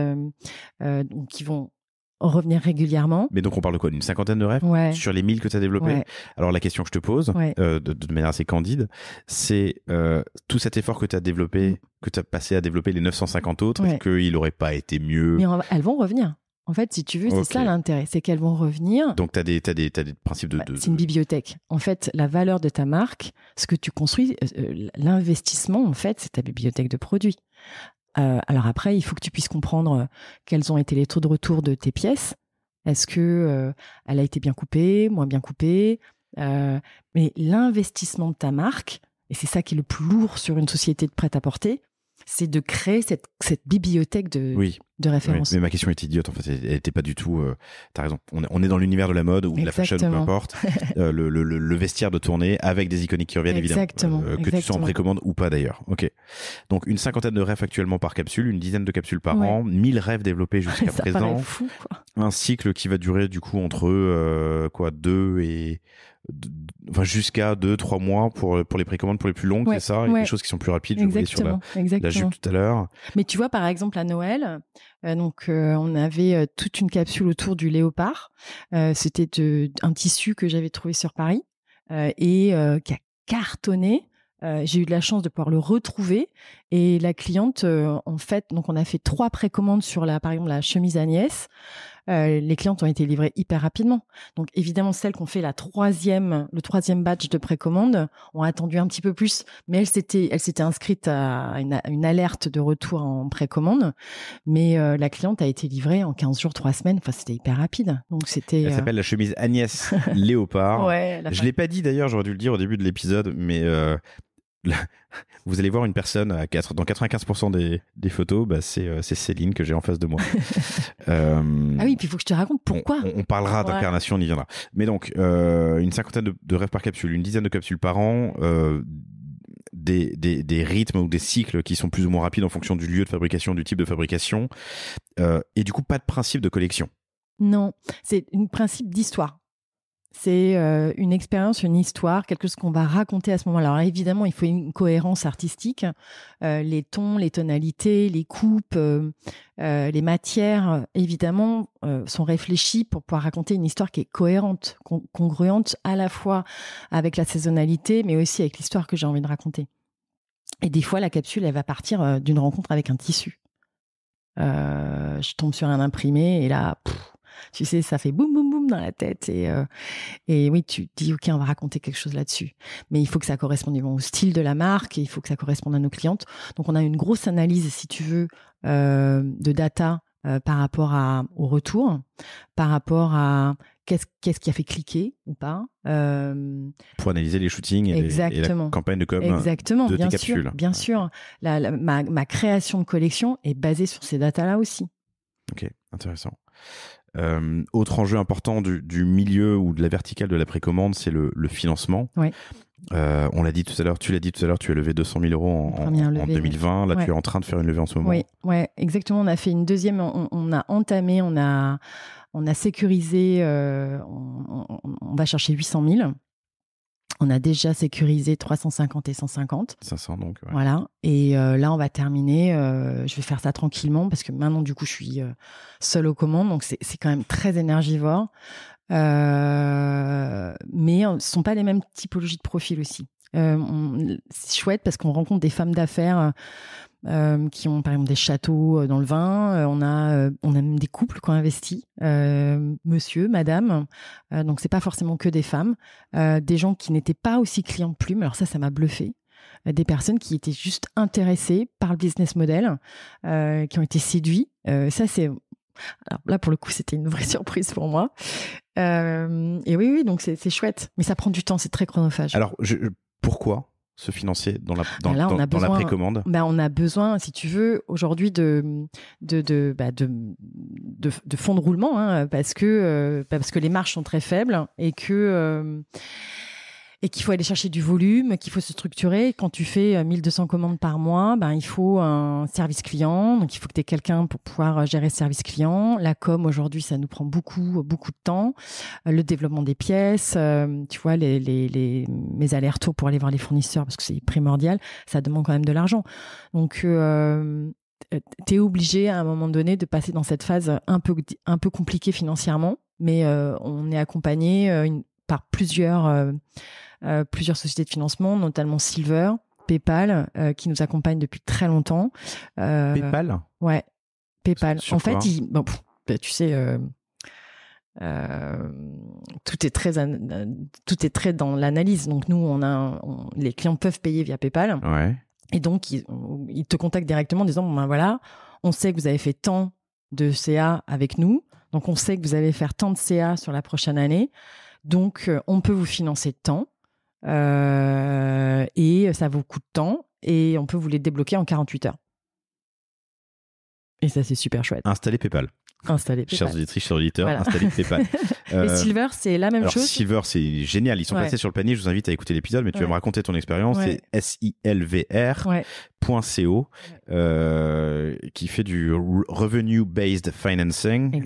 S2: qui vont revenir régulièrement.
S3: Mais donc on parle de quoi ? D'une cinquantaine de rêves sur les 1000 que tu as développés ? Alors la question que je te pose, de manière assez candide, c'est tout cet effort que tu as développé, que tu as passé à développer les 950 autres, est-ce qu'il n'aurait pas été mieux ?
S2: Mais elles vont revenir. En fait, si tu veux, c'est ça l'intérêt, c'est qu'elles vont revenir.
S3: Donc, t'as des principes de...
S2: C'est une bibliothèque. En fait, la valeur de ta marque, ce que tu construis, l'investissement, en fait, c'est ta bibliothèque de produits. Alors après, il faut que tu puisses comprendre quels ont été les taux de retour de tes pièces. Est-ce que elle a été bien coupée, moins bien coupée ? Mais l'investissement de ta marque, et c'est ça qui est le plus lourd sur une société de prêt-à-porter, c'est de créer cette bibliothèque de références.
S3: Mais ma question est idiote, en fait. Elle n'était pas du tout... t'as raison. On est dans l'univers de la mode ou de la fashion, peu importe. Le vestiaire de tournée avec des iconiques qui reviennent, évidemment. Que tu sois en précommande ou pas, d'ailleurs. Ok. Donc, une cinquantaine de rêves actuellement par capsule, une dizaine de capsules par an, 1000 rêves développés jusqu'à présent.
S2: Ça paraît fou, quoi.
S3: Un cycle qui va durer, du coup, entre 2 et... Enfin, jusqu'à 2-3 mois pour les précommandes pour les plus longues, c'est ça, et des choses qui sont plus rapides. Je voyais sur la jupe tout à l'heure.
S2: Mais tu vois, par exemple, à Noël, on avait toute une capsule autour du léopard. C'était un tissu que j'avais trouvé sur Paris et qui a cartonné. J'ai eu de la chance de pouvoir le retrouver et la cliente, en fait, donc on a fait 3 précommandes sur par exemple la chemise Agnès. Les clientes ont été livrées hyper rapidement. Donc évidemment, celles qui ont fait le troisième batch de précommande ont attendu un petit peu plus, mais elle s'était inscrite à une alerte de retour en précommande. Mais la cliente a été livrée en 15 jours, 3 semaines. Enfin, c'était hyper rapide. Donc c'était.
S3: Elle s'appelle la chemise Agnès Léopard. Je l'ai pas dit d'ailleurs, j'aurais dû le dire au début de l'épisode, mais vous allez voir une personne dans 95% des photos, c'est Céline que j'ai en face de moi.
S2: Ah oui, puis il faut que je te raconte pourquoi.
S3: On parlera d'incarnation, on y viendra. Mais donc, une cinquantaine de rêves par capsule, une dizaine de capsules par an, des rythmes ou des cycles qui sont plus ou moins rapides en fonction du lieu de fabrication, du type de fabrication, et du coup, pas de principe de collection.
S2: Non, c'est un principe d'histoire. C'est une expérience, une histoire, quelque chose qu'on va raconter à ce moment-là. Alors évidemment, il faut une cohérence artistique. Les tons, les tonalités, les coupes, les matières, évidemment, sont réfléchis pour pouvoir raconter une histoire qui est cohérente, congruente à la fois avec la saisonnalité, mais aussi avec l'histoire que j'ai envie de raconter. Et des fois, la capsule, elle va partir d'une rencontre avec un tissu. Je tombe sur un imprimé et là... tu sais, ça fait boum, boum, boum. boum dans la tête. Et oui, tu te dis, OK, on va raconter quelque chose là-dessus. Mais il faut que ça corresponde au style de la marque et il faut que ça corresponde à nos clientes. Donc, on a une grosse analyse, si tu veux, de data par rapport au retour, par rapport à qu'est-ce qui a fait cliquer ou pas.
S3: Pour analyser les shootings et la campagne de com
S2: exactement,
S3: de
S2: bien
S3: tes
S2: sûr,
S3: capsules.
S2: Bien sûr. Ma création de collection est basée sur ces datas-là aussi.
S3: Ok, intéressant. Autre enjeu important du milieu ou de la verticale de la précommande, c'est le financement.
S2: Oui.
S3: On l'a dit tout à l'heure, tu as levé 200 000 euros en 2020. Là, tu es en train de faire une levée en ce moment.
S2: Oui, exactement. On a fait une deuxième. On a entamé, on a sécurisé. On va chercher 800 000. On a déjà sécurisé 350 et 150.
S3: 500 donc. Ouais.
S2: Voilà. Et là, on va terminer. Je vais faire ça tranquillement parce que maintenant, du coup, je suis seule aux commandes. Donc, c'est quand même très énergivore. Mais ce ne sont pas les mêmes typologies de profils aussi. C'est chouette parce qu'on rencontre des femmes d'affaires qui ont par exemple des châteaux dans le vin. On a même des couples qui ont investi, monsieur, madame. Donc c'est pas forcément que des femmes, des gens qui n'étaient pas aussi clients de Plume. Alors ça m'a bluffé. Des personnes qui étaient juste intéressées par le business model, qui ont été séduits. Ça c'est alors là pour le coup c'était une vraie surprise pour moi. Et oui donc c'est chouette, mais ça prend du temps, c'est très chronophage.
S3: Alors pourquoi se financer dans la précommande?
S2: On a besoin, si tu veux, aujourd'hui de fonds de roulement, hein, parce que les marges sont très faibles et qu'il faut aller chercher du volume, qu'il faut se structurer. Quand tu fais 1200 commandes par mois, il faut un service client. Donc, il faut que tu aies quelqu'un pour pouvoir gérer ce service client. La com, aujourd'hui, ça nous prend beaucoup de temps. Le développement des pièces, tu vois, mes allers-retours pour aller voir les fournisseurs, parce que c'est primordial, ça demande quand même de l'argent. Donc, tu es obligé à un moment donné de passer dans cette phase un peu compliquée financièrement. Mais on est accompagné par plusieurs sociétés de financement, notamment Silver, PayPal, qui nous accompagnent depuis très longtemps.
S3: PayPal ?
S2: Ouais, PayPal.
S3: Sur
S2: en fait, tu sais, tout est très dans l'analyse. Donc nous, les clients peuvent payer via PayPal.
S3: Ouais.
S2: Et donc ils te contactent directement en disant voilà, on sait que vous avez fait tant de CA avec nous, donc on sait que vous allez faire tant de CA sur la prochaine année. Donc, on peut vous financer tant et ça vous coûte tant et on peut vous les débloquer en 48 heures. Et ça, c'est super chouette.
S3: Installez PayPal. Chers auditrices, chers auditeurs, voilà. Installez PayPal.
S2: Et Silver, c'est la même chose.
S3: Silver, c'est génial. Ils sont passés sur le panier. Je vous invite à écouter l'épisode, mais tu vas me raconter ton expérience. C'est silvr.co qui fait du revenue-based financing.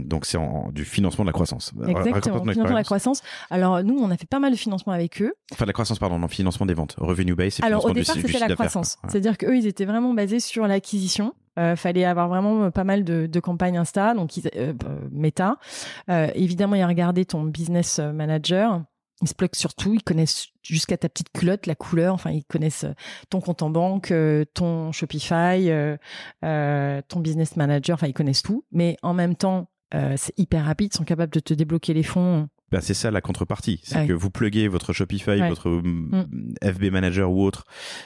S3: Donc, c'est du financement de la croissance.
S2: Exactement, financement de la croissance. Alors, nous, on a fait pas mal de financement avec eux.
S3: Enfin, de la croissance, pardon, non, financement des ventes. Revenue-based, c'est
S2: financement du
S3: chiffre d'affaires.
S2: Alors, au départ, c'était la croissance. Ouais. C'est-à-dire qu'eux, ils étaient vraiment basés sur l'acquisition. Fallait avoir vraiment pas mal de campagnes Insta, donc Meta. Évidemment, il a regardé ton business manager. Ils se bloquent sur tout. Ils connaissent jusqu'à ta petite culotte, la couleur. Enfin, ils connaissent ton compte en banque, ton Shopify, ton business manager. Enfin, ils connaissent tout. Mais en même temps, c'est hyper rapide. Ils sont capables de te débloquer les fonds.
S3: C'est ça la contrepartie, c'est que vous pluguez votre Shopify, votre FB Manager ou autre,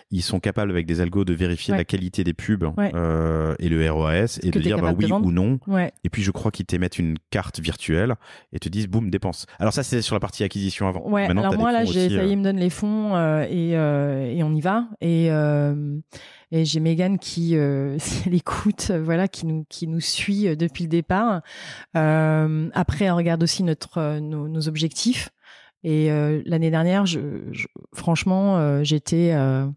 S3: ils sont capables avec des algos de vérifier la qualité des pubs et le ROAS et de dire oui ou non. Et puis je crois qu'ils t'émettent une carte virtuelle et te disent boum, dépense. Alors ça c'est sur la partie acquisition avant.
S2: Maintenant, alors moi là, ça y est, ils me donnent les fonds et on y va. Et j'ai Mégane qui, si elle écoute, qui nous suit depuis le départ. Après, elle regarde aussi nos objectifs. Et l'année dernière, franchement, j'étais à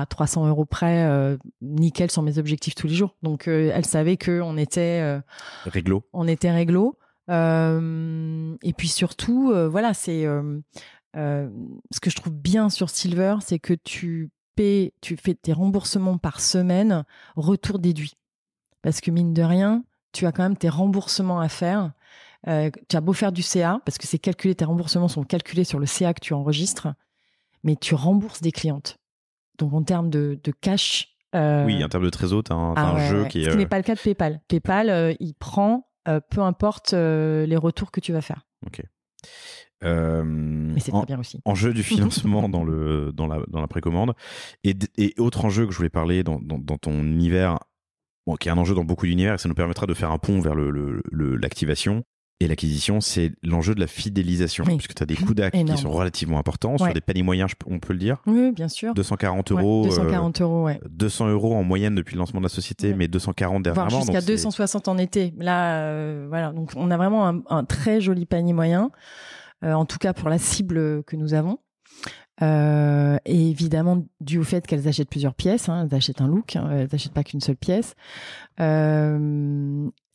S2: 300 € près, nickel sur mes objectifs tous les jours. Donc, elle savait qu'on était
S3: réglo.
S2: On était réglo. Et puis surtout, c'est ce que je trouve bien sur Silver, c'est que tu fais tes remboursements par semaine, retour déduit. Parce que mine de rien, tu as quand même tes remboursements à faire. Tu as beau faire du CA, parce que c'est calculé, tes remboursements sont calculés sur le CA que tu enregistres, mais tu rembourses des clientes. Donc en termes de cash...
S3: oui, en termes de trésor, tu as un jeu qui est...
S2: Ce qui n'est pas le cas de PayPal. PayPal, il prend peu importe les retours que tu vas faire.
S3: Ok.
S2: Mais c'est très bien aussi.
S3: Enjeu du financement dans la précommande et autre enjeu que je voulais parler dans ton univers, qui est un enjeu dans beaucoup d'univers, et ça nous permettra de faire un pont vers l'activation et l'acquisition, c'est l'enjeu de la fidélisation, puisque tu as des coûts d'acte qui sont relativement importants sur des paniers moyens, on peut le dire.
S2: Oui, bien sûr.
S3: 240 euros.
S2: 240 euros,
S3: 200 euros en moyenne depuis le lancement de la société, mais 240 dernièrement.
S2: Voire jusqu'à 260 en été. Là, voilà. Donc, on a vraiment un très joli panier moyen, en tout cas pour la cible que nous avons. Et évidemment, dû au fait qu'elles achètent plusieurs pièces, elles achètent un look, elles n'achètent pas qu'une seule pièce.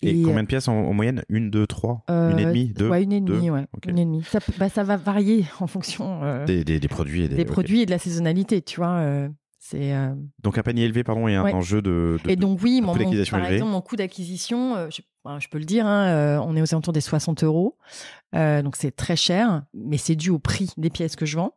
S3: Et combien de pièces en moyenne? 1, 2, 3 1 et demie, 2?
S2: Ouais, 1 et demie, ouais.
S3: Okay.
S2: 1 et demie. Ça va varier en fonction
S3: des produits et
S2: produits et de la saisonnalité, tu vois.
S3: Donc un panier élevé, pardon, et un enjeu de
S2: et donc oui,
S3: par
S2: exemple, mon coût d'acquisition, je peux le dire, on est aux alentours des 60 euros. Donc c'est très cher, mais c'est dû au prix des pièces que je vends.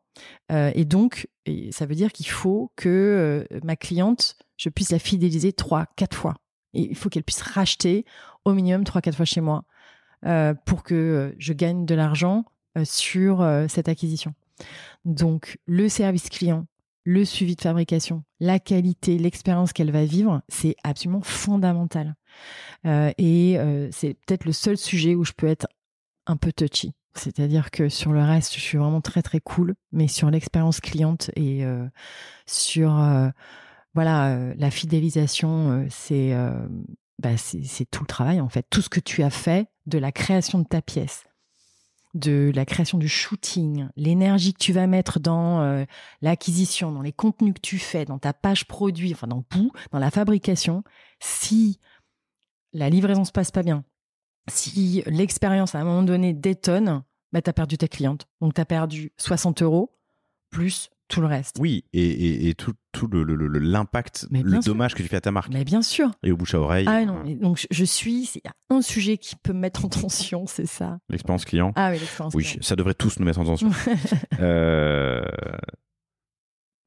S2: Et donc, ça veut dire qu'il faut que ma cliente, je puisse la fidéliser 3-4 fois. Et il faut qu'elle puisse racheter au minimum 3-4 fois chez moi pour que je gagne de l'argent sur cette acquisition. Donc, le service client, le suivi de fabrication, la qualité, l'expérience qu'elle va vivre, c'est absolument fondamental. Et c'est peut-être le seul sujet où je peux être un peu touchy. C'est-à-dire que sur le reste, je suis vraiment très, très cool. Mais sur l'expérience cliente et sur la fidélisation, c'est tout le travail, en fait. Tout ce que tu as fait de la création de ta pièce, de la création du shooting, l'énergie que tu vas mettre dans l'acquisition, dans les contenus que tu fais, dans ta page produit, enfin dans tout, dans la fabrication. Si la livraison se passe pas bien, si l'expérience à un moment donné détonne, tu as perdu ta cliente. Donc tu as perdu 60 euros plus tout le reste.
S3: Oui, et tout l'impact, le dommage que tu fais à ta marque.
S2: Mais bien sûr.
S3: Et au bouche à oreille.
S2: Ah non, donc il y a un sujet qui peut me mettre en tension, c'est ça.
S3: L'expérience client.
S2: Ah oui, l'expérience client.
S3: Oui, ça devrait tous nous mettre en tension.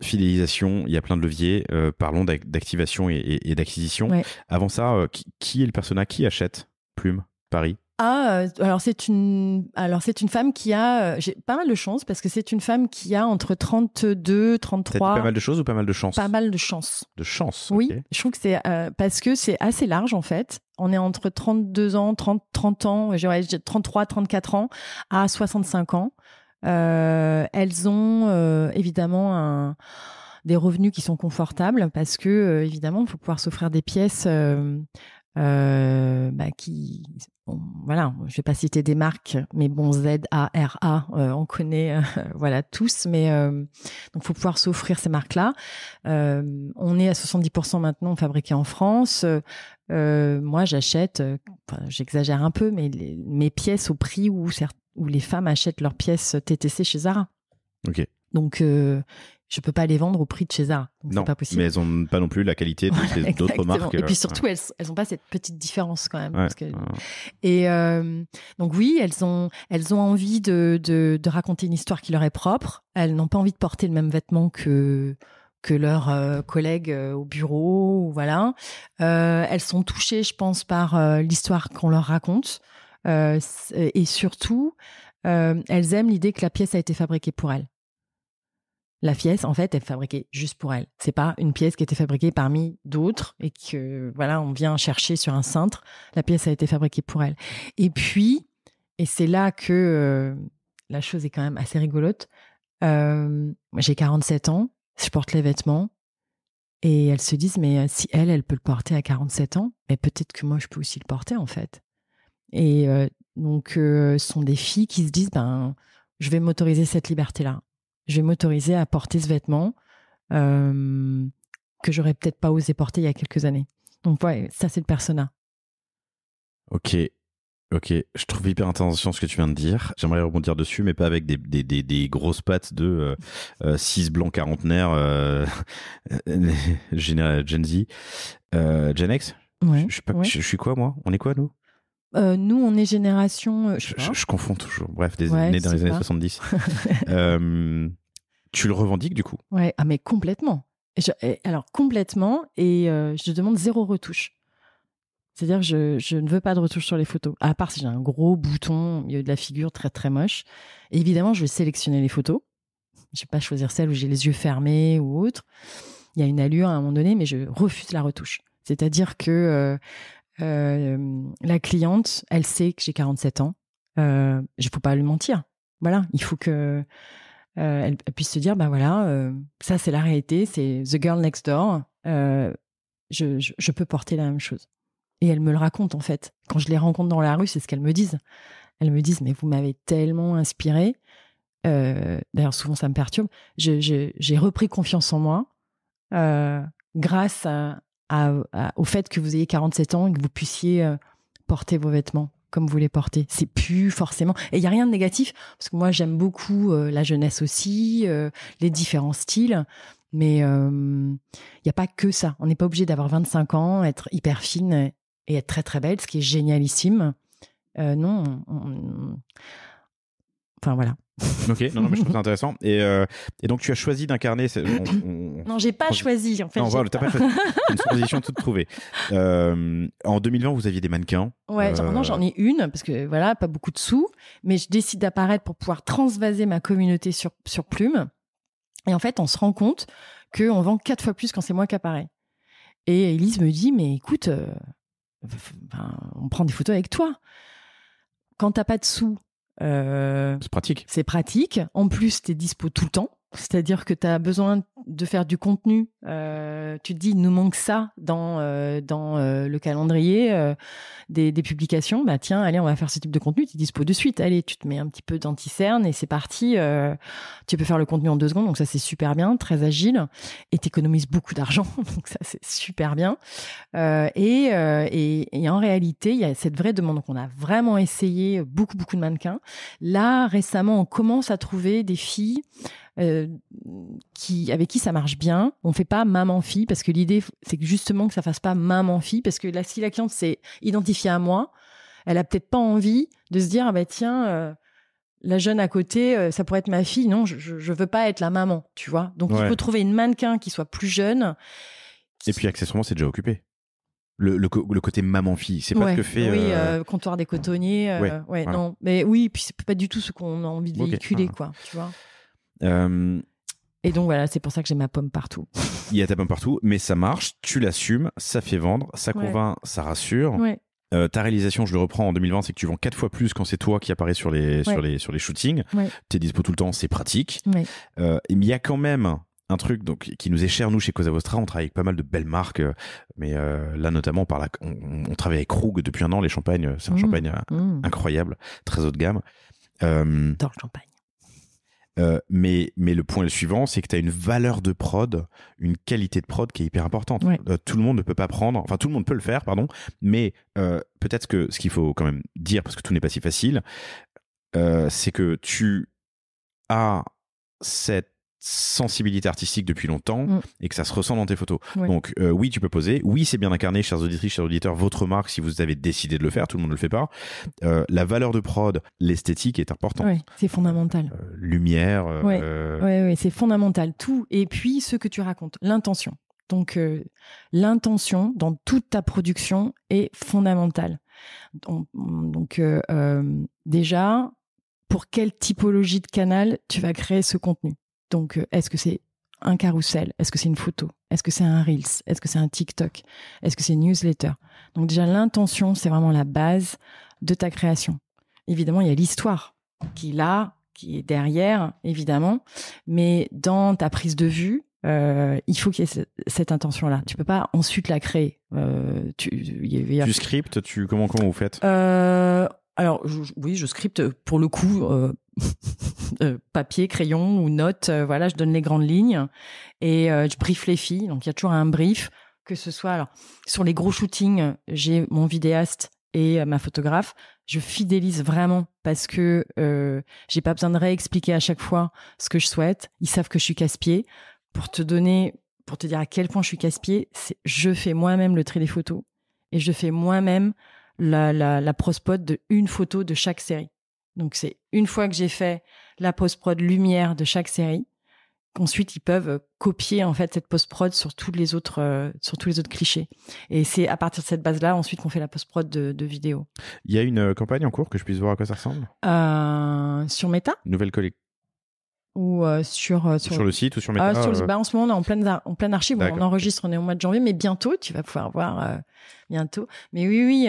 S3: Fidélisation, il y a plein de leviers. Parlons d'activation et d'acquisition. Ouais. Avant ça, qui est le persona qui achète Plume Paris?
S2: Alors c'est une femme qui a, j'ai pas mal de chance parce que c'est une femme qui a entre 32, 33.
S3: T'as dit pas mal de choses ou pas mal de chance?
S2: Pas mal de chance.
S3: De chance.
S2: Oui,
S3: okay.
S2: Je trouve que c'est parce que c'est assez large en fait. On est entre 32 ans, 30 ans, 33, 34 ans à 65 ans. Elles ont évidemment des revenus qui sont confortables parce que évidemment, il faut pouvoir s'offrir des pièces qui, voilà, je vais pas citer des marques, mais bon, ZARA, on connaît, voilà, tous, mais donc faut pouvoir s'offrir ces marques-là. On est à 70% maintenant fabriqués en France. Moi, j'achète, j'exagère un peu, mais mes pièces au prix où les femmes achètent leurs pièces TTC chez Zara.
S3: Ok.
S2: Donc, je peux pas les vendre au prix de chez Zara. Donc
S3: non,
S2: c'est pas possible.
S3: Mais elles ont pas non plus la qualité d'autres marques.
S2: Et puis surtout, elles ont pas cette petite différence quand même. Et donc oui, elles ont envie de raconter une histoire qui leur est propre. Elles n'ont pas envie de porter le même vêtement que leurs collègues au bureau, voilà. Elles sont touchées, je pense, par l'histoire qu'on leur raconte. Et surtout, elles aiment l'idée que la pièce a été fabriquée pour elles. La pièce, en fait, elle est fabriquée juste pour elle. C'est pas une pièce qui a été fabriquée parmi d'autres et que, voilà, on vient chercher sur un cintre. La pièce a été fabriquée pour elle. Et puis, et c'est là que la chose est quand même assez rigolote. J'ai 47 ans, je porte les vêtements et elles se disent, mais si elle peut le porter à 47 ans, mais peut-être que moi, je peux aussi le porter, en fait. Et donc, ce sont des filles qui se disent, je vais m'autoriser cette liberté-là. Je vais m'autoriser à porter ce vêtement que j'aurais peut-être pas osé porter il y a quelques années. Donc, ouais, ça, c'est le persona.
S3: Ok. Je trouve hyper intéressant ce que tu viens de dire. J'aimerais rebondir dessus, mais pas avec des grosses pattes de 6 blancs quarantenaires Gen Z. Gen X?
S2: Ouais,
S3: je suis quoi, moi? On est quoi, nous?
S2: Nous, on est génération...
S3: Je confonds toujours. Bref, nés dans les années 70. Tu le revendiques, du coup? Ouais,
S2: mais complètement. Alors, complètement. Et je demande 0 retouche. C'est-à-dire que je ne veux pas de retouche sur les photos, à part si j'ai un gros bouton au milieu de la figure très très moche. Et évidemment, je vais sélectionner les photos. Je vais pas choisir celle où j'ai les yeux fermés ou autre. Il y a une allure à un moment donné, mais je refuse la retouche. C'est-à-dire que la cliente, elle sait que j'ai 47 ans. Je faut pas lui mentir. Voilà, il faut que elle puisse se dire, bah voilà, ça c'est la réalité, c'est the girl next door. Je peux porter la même chose. Et elles me le racontent en fait. Quand je les rencontre dans la rue, c'est ce qu'elles me disent. Elles me disent, mais vous m'avez tellement inspirée. D'ailleurs, souvent ça me perturbe. J'ai repris confiance en moi grâce au fait que vous ayez 47 ans et que vous puissiez porter vos vêtements comme vous les portez. C'est plus forcément... Et il n'y a rien de négatif, parce que moi, j'aime beaucoup la jeunesse aussi, les différents styles, mais il n'y a pas que ça. On n'est pas obligé d'avoir 25 ans, être hyper fine et être très, très belle, ce qui est génialissime. Non, enfin, voilà.
S3: Ok, non, mais je trouve ça intéressant. Et donc, tu as choisi d'incarner...
S2: Non, j'ai pas choisi, en fait.
S3: Non, voilà, t'as pas choisi. C'est une transition toute trouvée. En 2020, vous aviez des mannequins.
S2: Ouais, non, j'en ai une, parce que voilà, pas beaucoup de sous, mais je décide d'apparaître pour pouvoir transvaser ma communauté sur Plume. Et en fait, on se rend compte qu'on vend 4 fois plus quand c'est moi qui apparais. Et Élise me dit, mais écoute, on prend des photos avec toi. Quand t'as pas de sous,
S3: c'est pratique.
S2: C'est pratique. En plus, t'es dispo tout le temps. C'est-à-dire que tu as besoin de faire du contenu. Tu te dis, il nous manque ça dans le calendrier des publications. Bah tiens, allez, on va faire ce type de contenu. Tu es dispo de suite. Allez, tu te mets un petit peu d'anti-cerne et c'est parti. Tu peux faire le contenu en 2 secondes. Donc ça, c'est super bien, très agile. Et tu économises beaucoup d'argent. Donc ça, c'est super bien. Et en réalité, il y a cette vraie demande. Donc on a vraiment essayé beaucoup de mannequins. Là, récemment, on commence à trouver des filles avec qui ça marche bien. On fait pas maman-fille parce que l'idée, c'est que justement que ça fasse pas maman-fille, parce que là, si la cliente s'est identifiée à moi, elle a peut-être pas envie de se dire, ah bah tiens, la jeune à côté, ça pourrait être ma fille. Non, je veux pas être la maman, tu vois. Donc, il faut trouver une mannequin qui soit plus jeune.
S3: Et puis, accessoirement, c'est déjà occupé. Le côté maman-fille, c'est pas ce que fait...
S2: Oui, comptoir des cotonniers.
S3: Voilà.
S2: Non. Mais oui, puis c'est pas du tout ce qu'on a envie de véhiculer, quoi, tu vois. Et donc voilà, c'est pour ça que j'ai ma pomme partout.
S3: Il y a ta pomme partout, mais ça marche, tu l'assumes, ça fait vendre, ça convainc, ça rassure.
S2: Ouais.
S3: Ta réalisation, je le reprends en 2020, c'est que tu vends 4 fois plus quand c'est toi qui apparais sur les shootings.
S2: Ouais.
S3: T'es dispo tout le temps, c'est pratique.
S2: Ouais.
S3: Mais il y a quand même un truc donc qui nous est cher, nous, chez Cosa Vostra. On travaille avec pas mal de belles marques, mais là, notamment, on travaille avec Krug depuis 1 an. Les champagnes, c'est un champagne incroyable, très haut de gamme.
S2: Dans le champagne.
S3: Mais le point suivant, c'est que tu as une valeur de prod, une qualité de prod qui est hyper importante.
S2: Ouais.
S3: Tout le monde ne peut pas prendre, enfin tout le monde peut le faire, pardon, mais peut-être que ce qu'il faut quand même dire, parce que tout n'est pas si facile, c'est que tu as cette sensibilité artistique depuis longtemps et que ça se ressent dans tes photos. Ouais. Donc oui, tu peux poser. Oui, c'est bien incarné, chers auditrices, chers auditeurs, votre marque si vous avez décidé de le faire. Tout le monde ne le fait pas. La valeur de prod, l'esthétique est importante.
S2: Oui, c'est fondamental.
S3: Lumière.
S2: Oui, c'est fondamental. Tout. Et puis, ce que tu racontes, l'intention. Donc, l'intention dans toute ta production est fondamentale. Donc déjà, pour quelle typologie de canal tu vas créer ce contenu ? Donc, est-ce que c'est un carrousel ? Est-ce que c'est une photo ? Est-ce que c'est un Reels ? Est-ce que c'est un TikTok ? Est-ce que c'est une newsletter ? Donc déjà, l'intention, c'est vraiment la base de ta création. Évidemment, il y a l'histoire qui est derrière, évidemment. Mais dans ta prise de vue, il faut qu'il y ait cette intention-là. Tu peux pas ensuite la créer.
S3: Tu scriptes, comment vous faites ?
S2: Alors, oui, je scripte pour le coup... papier, crayon ou note, voilà, je donne les grandes lignes et je briefe les filles. Donc, il y a toujours un brief, que ce soit... Alors, sur les gros shootings, j'ai mon vidéaste et ma photographe. Je fidélise vraiment parce que j'ai pas besoin de réexpliquer à chaque fois ce que je souhaite. Ils savent que je suis casse-pied. Pour te dire à quel point je suis casse-pied, je fais moi-même le tri des photos et je fais moi-même la post-prod de une photo de chaque série. Donc, c'est une fois que j'ai fait la post-prod lumière de chaque série, qu'ensuite ils peuvent copier en fait cette post-prod sur tous les autres clichés. Et c'est à partir de cette base-là ensuite qu'on fait la post-prod de vidéo.
S3: Il y a une campagne en cours que je puisse voir à quoi ça ressemble?
S2: Sur Meta
S3: Nouvelle collecte.
S2: ou sur
S3: le site ou sur Meta?
S2: En ce moment, on est en pleine archive. On enregistre, on est au mois de janvier, mais bientôt, tu vas pouvoir voir bientôt. Mais oui.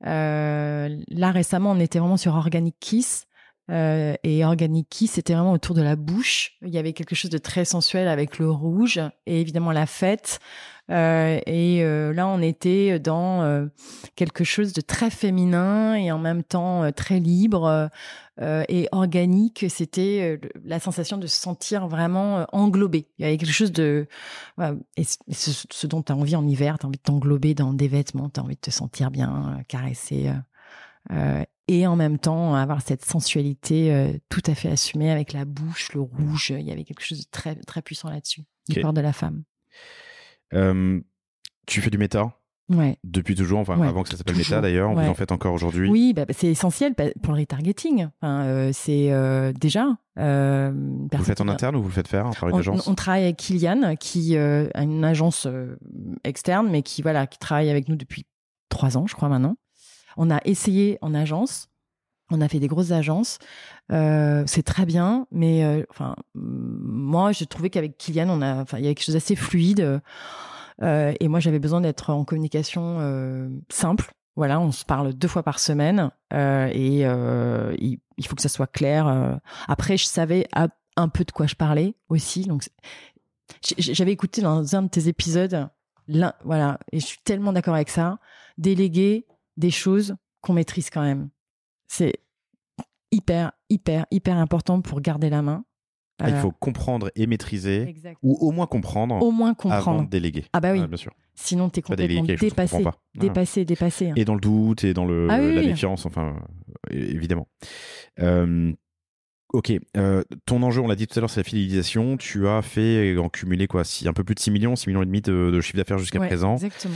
S2: Là, récemment, on était vraiment sur Organic Kiss. Et Organic Kiss, c'était vraiment autour de la bouche. Il y avait quelque chose de très sensuel avec le rouge et évidemment la fête. Là, on était dans quelque chose de très féminin et en même temps très libre. Et organique, c'était la sensation de se sentir vraiment englobé. Il y avait quelque chose de... et ce dont tu as envie en hiver, tu as envie de t'englober dans des vêtements, tu as envie de te sentir bien caressé. Et en même temps, avoir cette sensualité tout à fait assumée avec la bouche, le rouge. Il y avait quelque chose de très, très puissant là-dessus, du corps de la femme.
S3: Tu fais du méta?
S2: Ouais.
S3: Depuis toujours, avant que ça s'appelle méta d'ailleurs, vous en faites encore aujourd'hui?
S2: Oui, c'est essentiel pour le retargeting. C'est déjà.
S3: Vous le faites en interne ou vous le faites faire par une agence?
S2: On travaille avec Kylian, qui a une agence externe, mais qui travaille avec nous depuis 3 ans, je crois maintenant. On a essayé en agence, on a fait des grosses agences, c'est très bien, mais moi j'ai trouvé qu'avec Kylian, il y avait quelque chose d'assez fluide. Et moi, j'avais besoin d'être en communication simple. Voilà, on se parle 2 fois par semaine et il faut que ça soit clair. Après, je savais un peu de quoi je parlais aussi. Donc, j'avais écouté dans un de tes épisodes, voilà, et je suis tellement d'accord avec ça. Déléguer des choses qu'on maîtrise quand même, c'est hyper, hyper, hyper important pour garder la main.
S3: Il faut comprendre et maîtriser, exactement. Ou au moins comprendre avant de déléguer.
S2: Ah bah oui,
S3: bien sûr.
S2: Sinon t'es complètement dépassé.
S3: Et dans le doute et dans la méfiance, évidemment. Ok, ton enjeu, on l'a dit tout à l'heure, c'est la fidélisation. Tu as fait en cumulé un peu plus de 6 millions et demi de chiffre d'affaires jusqu'à présent.
S2: Exactement.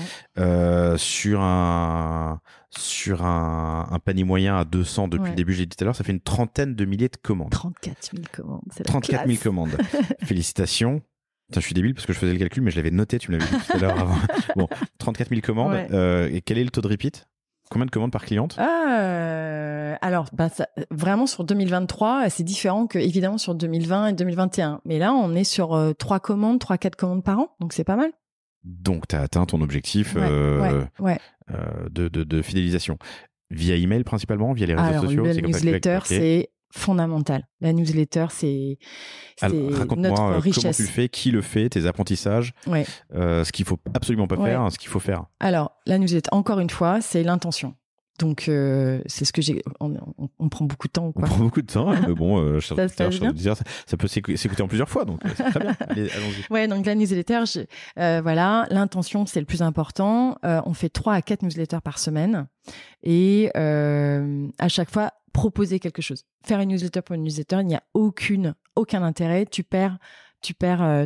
S3: Sur un panier moyen à 200 depuis le début, j'ai dit tout à l'heure, ça fait une 30aine de milliers de commandes.
S2: 34 000 commandes, c'est la
S3: 34 000 commandes. Félicitations. Putain, je suis débile parce que je faisais le calcul, mais je l'avais noté, tu me l'avais dit tout à l'heure avant. Bon, 34 000 commandes. Et quel est le taux de repeat? Combien de commandes par cliente?
S2: Alors, vraiment sur 2023, c'est différent que évidemment sur 2020 et 2021. Mais là, on est sur 4 commandes par an, donc c'est pas mal.
S3: Donc, tu as atteint ton objectif de fidélisation. Via email principalement, via les réseaux sociaux?
S2: La newsletter, c'est fondamental. La newsletter, c'est
S3: raconte-moi
S2: richesse.
S3: Comment tu le fais, qui le fait, tes apprentissages, ce qu'il faut absolument pas faire, ce qu'il faut faire.
S2: Alors, la newsletter, encore une fois, c'est l'intention. Donc, c'est ce que j'ai. On prend beaucoup de temps, quoi.
S3: On prend beaucoup de temps, mais bon,
S2: ça
S3: peut s'écouter en plusieurs fois, donc c'est très bien. Allons-y.
S2: Ouais, donc la newsletter, voilà, l'intention, c'est le plus important. On fait 3 à 4 newsletters par semaine, et à chaque fois proposer quelque chose. Faire une newsletter pour une newsletter, il n'y a aucun intérêt. Tu perds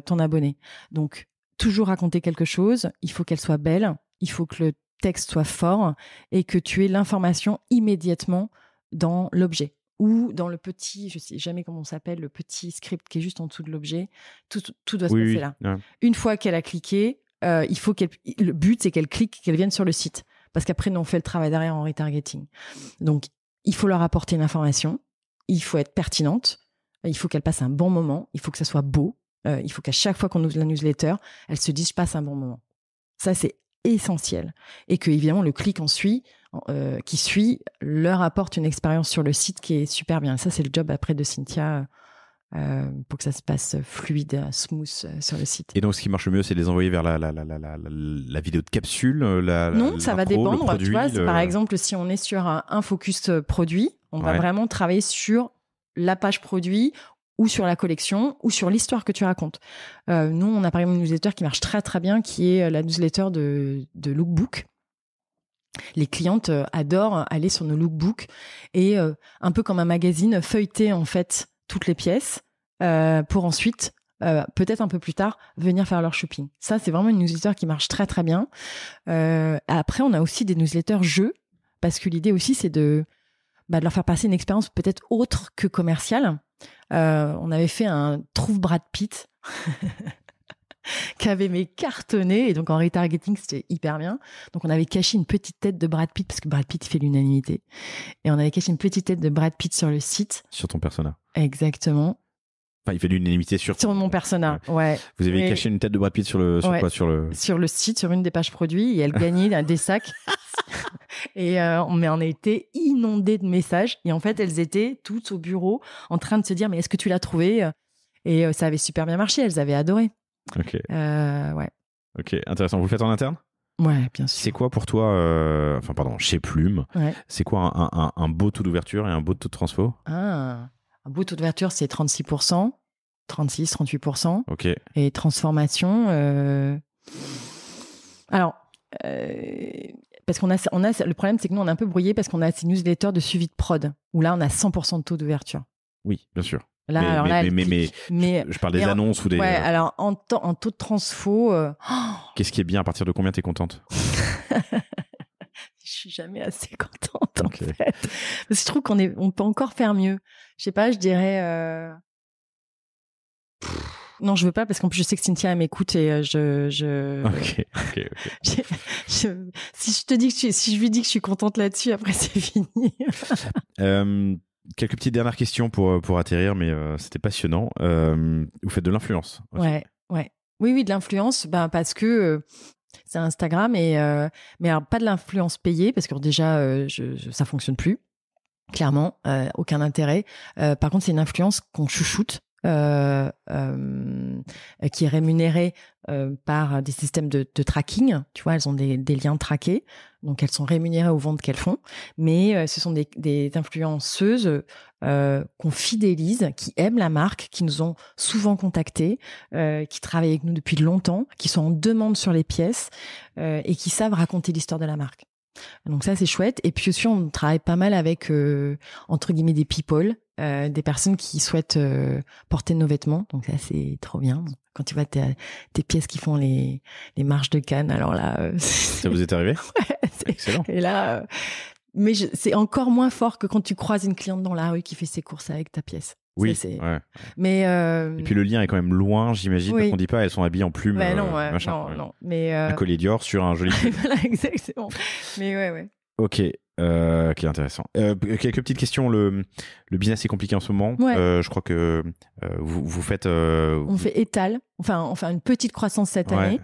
S2: ton abonné. Donc, toujours raconter quelque chose. Il faut qu'elle soit belle. Il faut que le texte soit fort et que tu aies l'information immédiatement dans l'objet ou dans le petit, je sais jamais comment on s'appelle, le petit script qui est juste en dessous de l'objet. Tout doit se passer là. Ouais. Une fois qu'elle a cliqué, le but c'est qu'elle clique, qu'elle vienne sur le site. Parce qu'après, nous on fait le travail derrière en retargeting. Donc, il faut leur apporter une information, il faut être pertinente, il faut qu'elle passe un bon moment, il faut que ça soit beau, il faut qu'à chaque fois qu'on ouvre la newsletter, elle se dise « je passe un bon moment ». Ça, c'est essentiel. Et que, évidemment, le clic qui suit leur apporte une expérience sur le site qui est super bien. Ça, c'est le job après de Cynthia pour que ça se passe fluide, smooth sur le site.
S3: Et donc, ce qui marche le mieux, c'est de les envoyer vers la vidéo de capsule,
S2: Non, ça va dépendre. Produit, tu vois, par exemple, si on est sur un focus produit, on va vraiment travailler sur la page produit ou sur la collection, ou sur l'histoire que tu racontes. Nous, on a par exemple une newsletter qui marche très très bien, qui est la newsletter de Lookbook. Les clientes adorent aller sur nos lookbooks et un peu comme un magazine, feuilleter en fait toutes les pièces pour ensuite, peut-être un peu plus tard, venir faire leur shopping. Ça, c'est vraiment une newsletter qui marche très très bien. Après, on a aussi des newsletters jeux, parce que l'idée aussi, c'est de leur faire passer une expérience peut-être autre que commerciale. on avait fait un Trouve Brad Pitt qui avait cartonné, et donc en retargeting, c'était hyper bien. Donc on avait caché une petite tête de Brad Pitt, parce que Brad Pitt fait l'unanimité. Et on avait caché une petite tête de Brad Pitt sur le site.
S3: Sur ton persona.
S2: Exactement.
S3: Enfin, il fait l'unanimité sur
S2: mon persona, ouais.
S3: Vous avez caché une tête de Brad Pitt sur le quoi, sur le
S2: site, sur une des pages produits, et elle gagnait des sacs. Et on a été inondés de messages, et en fait elles étaient toutes au bureau en train de se dire mais est-ce que tu l'as trouvé? Et ça avait super bien marché, elles avaient adoré.
S3: Ok.
S2: Ouais.
S3: Ok, intéressant. Vous le faites en interne?
S2: Ouais, bien sûr.
S3: C'est quoi pour toi, chez Plume, c'est quoi un beau taux d'ouverture et un beau taux de transfo?
S2: Un beau taux d'ouverture, c'est 36%, 36, 38%.
S3: Ok.
S2: Et transformation, parce qu'on a, le problème, c'est que nous, on est un peu brouillé parce qu'on a ces newsletters de suivi de prod, où là, on a 100% de taux d'ouverture.
S3: Oui, bien sûr.
S2: Là, mais
S3: je parle des annonces ou des...
S2: Ouais, alors en taux de transfo...
S3: Qu'est-ce qui est bien? À partir de combien t'es contente?
S2: Je suis jamais assez contente, en fait. Parce que je trouve on peut encore faire mieux. Je sais pas, je dirais... Non, je veux pas, parce qu'en plus, je sais que Cynthia, elle m'écoute, et
S3: Ok.
S2: si je lui dis que je suis contente là-dessus, après, c'est fini.
S3: Quelques petites dernières questions pour atterrir, mais c'était passionnant. Vous faites de l'influence aussi.
S2: Ouais. Oui, de l'influence, parce que c'est Instagram, mais alors, pas de l'influence payée, parce que déjà, ça fonctionne plus. Clairement, aucun intérêt. Par contre, c'est une influence qu'on chouchoute. Qui est rémunérée par des systèmes de tracking. Tu vois, elles ont des liens traqués, donc elles sont rémunérées aux ventes qu'elles font. Mais ce sont des influenceuses qu'on fidélise, qui aiment la marque, qui nous ont souvent contactés, qui travaillent avec nous depuis longtemps, qui sont en demande sur les pièces et qui savent raconter l'histoire de la marque. Donc ça, c'est chouette. Et puis aussi, on travaille pas mal avec, entre guillemets, des people, des personnes qui souhaitent porter nos vêtements. Donc ça, c'est trop bien. Quand tu vois tes pièces qui font les marches de Cannes, alors là...
S3: Ça vous est arrivé?
S2: Ouais, c'est
S3: excellent.
S2: Et là... mais c'est encore moins fort que quand tu croises une cliente dans la rue qui fait ses courses avec ta pièce.
S3: Oui,
S2: ouais. Mais
S3: et puis le lien est quand même loin, j'imagine.
S2: Oui.
S3: On dit pas, elles sont habillées en plume.
S2: Non. Mais
S3: un collier Dior sur un joli.
S2: Voilà, exactement. Mais ouais.
S3: Ok, intéressant. Quelques petites questions. Le business est compliqué en ce moment.
S2: Ouais.
S3: Je crois que vous faites.
S2: On fait étal. Enfin, une petite croissance cette année.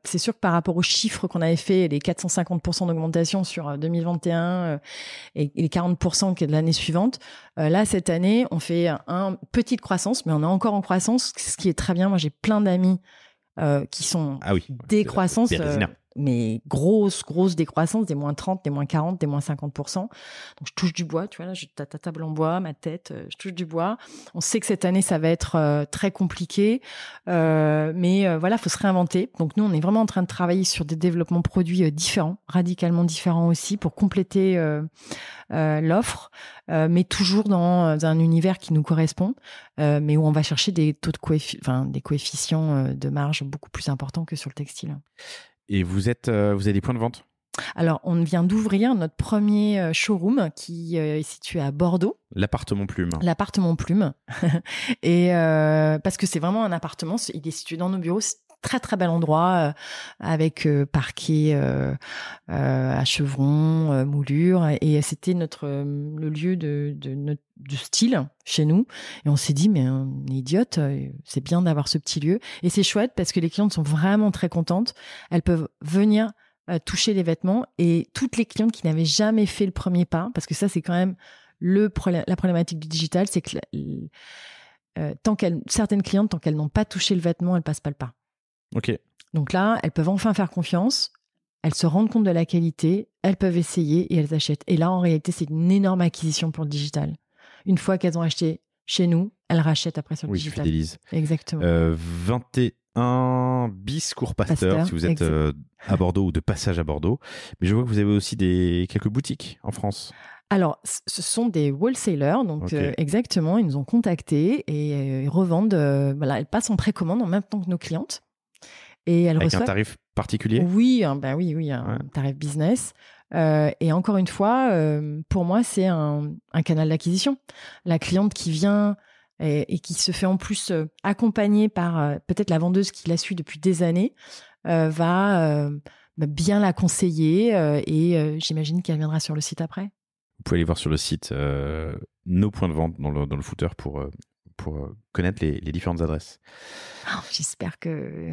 S2: C'est sûr que par rapport aux chiffres qu'on avait fait, les 450% d'augmentation sur 2021 et les 40% qui est de l'année suivante, là, cette année, on fait une petite croissance, mais on est encore en croissance, ce qui est très bien. Moi, j'ai plein d'amis qui sont décroissances, mais grosse décroissance, des moins 30, des moins 40, des moins 50%. Donc, je touche du bois, tu vois, là, j'ai ta table en bois, ma tête, je touche du bois. On sait que cette année, ça va être très compliqué, mais voilà, faut se réinventer. Donc, nous, on est vraiment en train de travailler sur des développements produits différents, radicalement différents aussi, pour compléter l'offre, mais toujours dans un univers qui nous correspond, mais où on va chercher des taux de des coefficients de marge beaucoup plus importants que sur le textile.
S3: Et vous avez des points de vente?
S2: Alors, on vient d'ouvrir notre premier showroom qui est situé à Bordeaux.
S3: L'appartement Plume.
S2: L'appartement Plume. Et parce que c'est vraiment un appartement, il est situé dans nos bureaux. C'est très très bel endroit avec parquet à chevrons, moulures, et c'était le lieu de style chez nous, et on s'est dit mais on est idiote, c'est bien d'avoir ce petit lieu, et c'est chouette parce que les clientes sont vraiment très contentes, elles peuvent venir toucher les vêtements, et toutes les clientes qui n'avaient jamais fait le premier pas, parce que ça c'est quand même la problématique du digital, c'est que certaines clientes, tant qu'elles n'ont pas touché le vêtement, elles passent pas le pas.
S3: Ok.
S2: Donc là, elles peuvent enfin faire confiance, elles se rendent compte de la qualité, elles peuvent essayer et elles achètent. Et là, en réalité, c'est une énorme acquisition pour le digital. Une fois qu'elles ont acheté chez nous, elles rachètent après sur le digital.
S3: Oui, fidélisent.
S2: Exactement.
S3: 21 bis Cours Pasteur, si vous êtes à Bordeaux ou de passage à Bordeaux. Mais je vois que vous avez aussi quelques boutiques en France.
S2: Alors, ce sont des wholesalers, donc exactement, ils nous ont contactés et ils revendent. Elles passent en précommande en même temps que nos clientes. Et elles
S3: avec
S2: reçoivent...
S3: un tarif particulier?
S2: Oui, un tarif business. Et encore une fois, pour moi, c'est un canal d'acquisition. La cliente qui vient et qui se fait en plus accompagner par peut-être la vendeuse qui la suit depuis des années, va bien la conseiller et j'imagine qu'elle viendra sur le site après.
S3: Vous pouvez aller voir sur le site nos points de vente dans le footer pour connaître les différentes adresses.
S2: Oh, j'espère que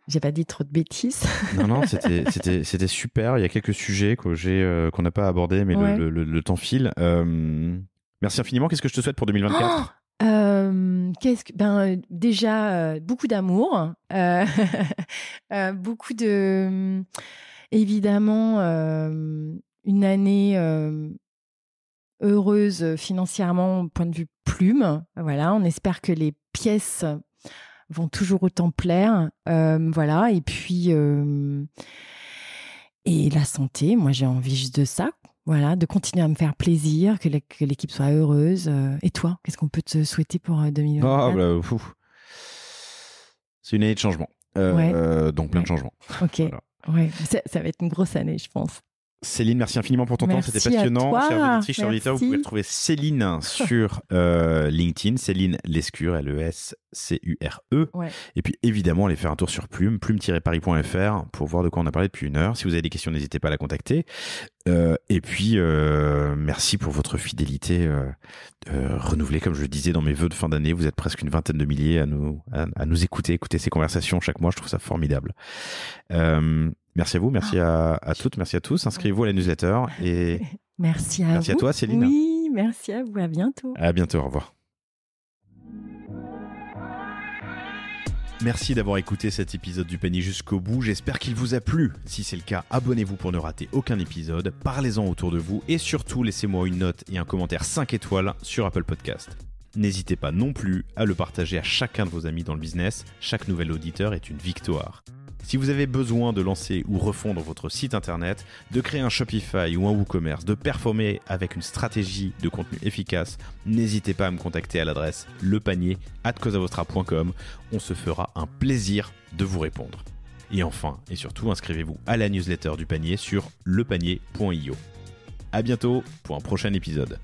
S2: j'ai pas dit trop de bêtises.
S3: Non, c'était super. Il y a quelques sujets qu'on n'a pas abordés, mais
S2: ouais.
S3: le temps file. Merci infiniment. Qu'est-ce que je te souhaite pour 2024 ?
S2: Déjà beaucoup d'amour, beaucoup de évidemment une année heureuse financièrement au point de vue plume. Voilà, on espère que les pièces vont toujours autant plaire. Voilà, et puis et la santé. Moi, j'ai envie juste de ça. Voilà, de continuer à me faire plaisir, que l'équipe soit heureuse. Et toi, qu'est-ce qu'on peut te souhaiter pour 2024 ?
S3: C'est une année de changement. Donc plein de changements.
S2: Ok, voilà. Ouais. Ça va être une grosse année, je pense.
S3: Céline, merci infiniment pour ton temps, c'était passionnant. Chers auditrices, chers auditeurs, vous pouvez retrouver Céline sur LinkedIn, Céline Lescure, Lescure.
S2: Ouais.
S3: Et puis évidemment, allez faire un tour sur plume-paris.fr pour voir de quoi on a parlé depuis 1 heure. Si vous avez des questions, n'hésitez pas à la contacter. Et puis, merci pour votre fidélité renouvelée. Comme je le disais dans mes vœux de fin d'année, vous êtes presque une vingtaine de milliers à nous écouter ces conversations chaque mois. Je trouve ça formidable. Merci à vous, merci à toutes, merci à tous. Inscrivez-vous à la newsletter et
S2: merci à
S3: toi, Céline.
S2: Oui, merci à vous. À bientôt.
S3: À bientôt. Au revoir. Merci d'avoir écouté cet épisode du panier jusqu'au bout. J'espère qu'il vous a plu. Si c'est le cas, abonnez-vous pour ne rater aucun épisode. Parlez-en autour de vous et surtout, laissez-moi une note et un commentaire 5 étoiles sur Apple Podcast. N'hésitez pas non plus à le partager à chacun de vos amis dans le business. Chaque nouvel auditeur est une victoire. Si vous avez besoin de lancer ou refondre votre site internet, de créer un Shopify ou un WooCommerce, de performer avec une stratégie de contenu efficace, n'hésitez pas à me contacter à l'adresse lepanier@causeavostra.com. On se fera un plaisir de vous répondre. Et enfin, et surtout, inscrivez-vous à la newsletter du panier sur lepanier.io. À bientôt pour un prochain épisode.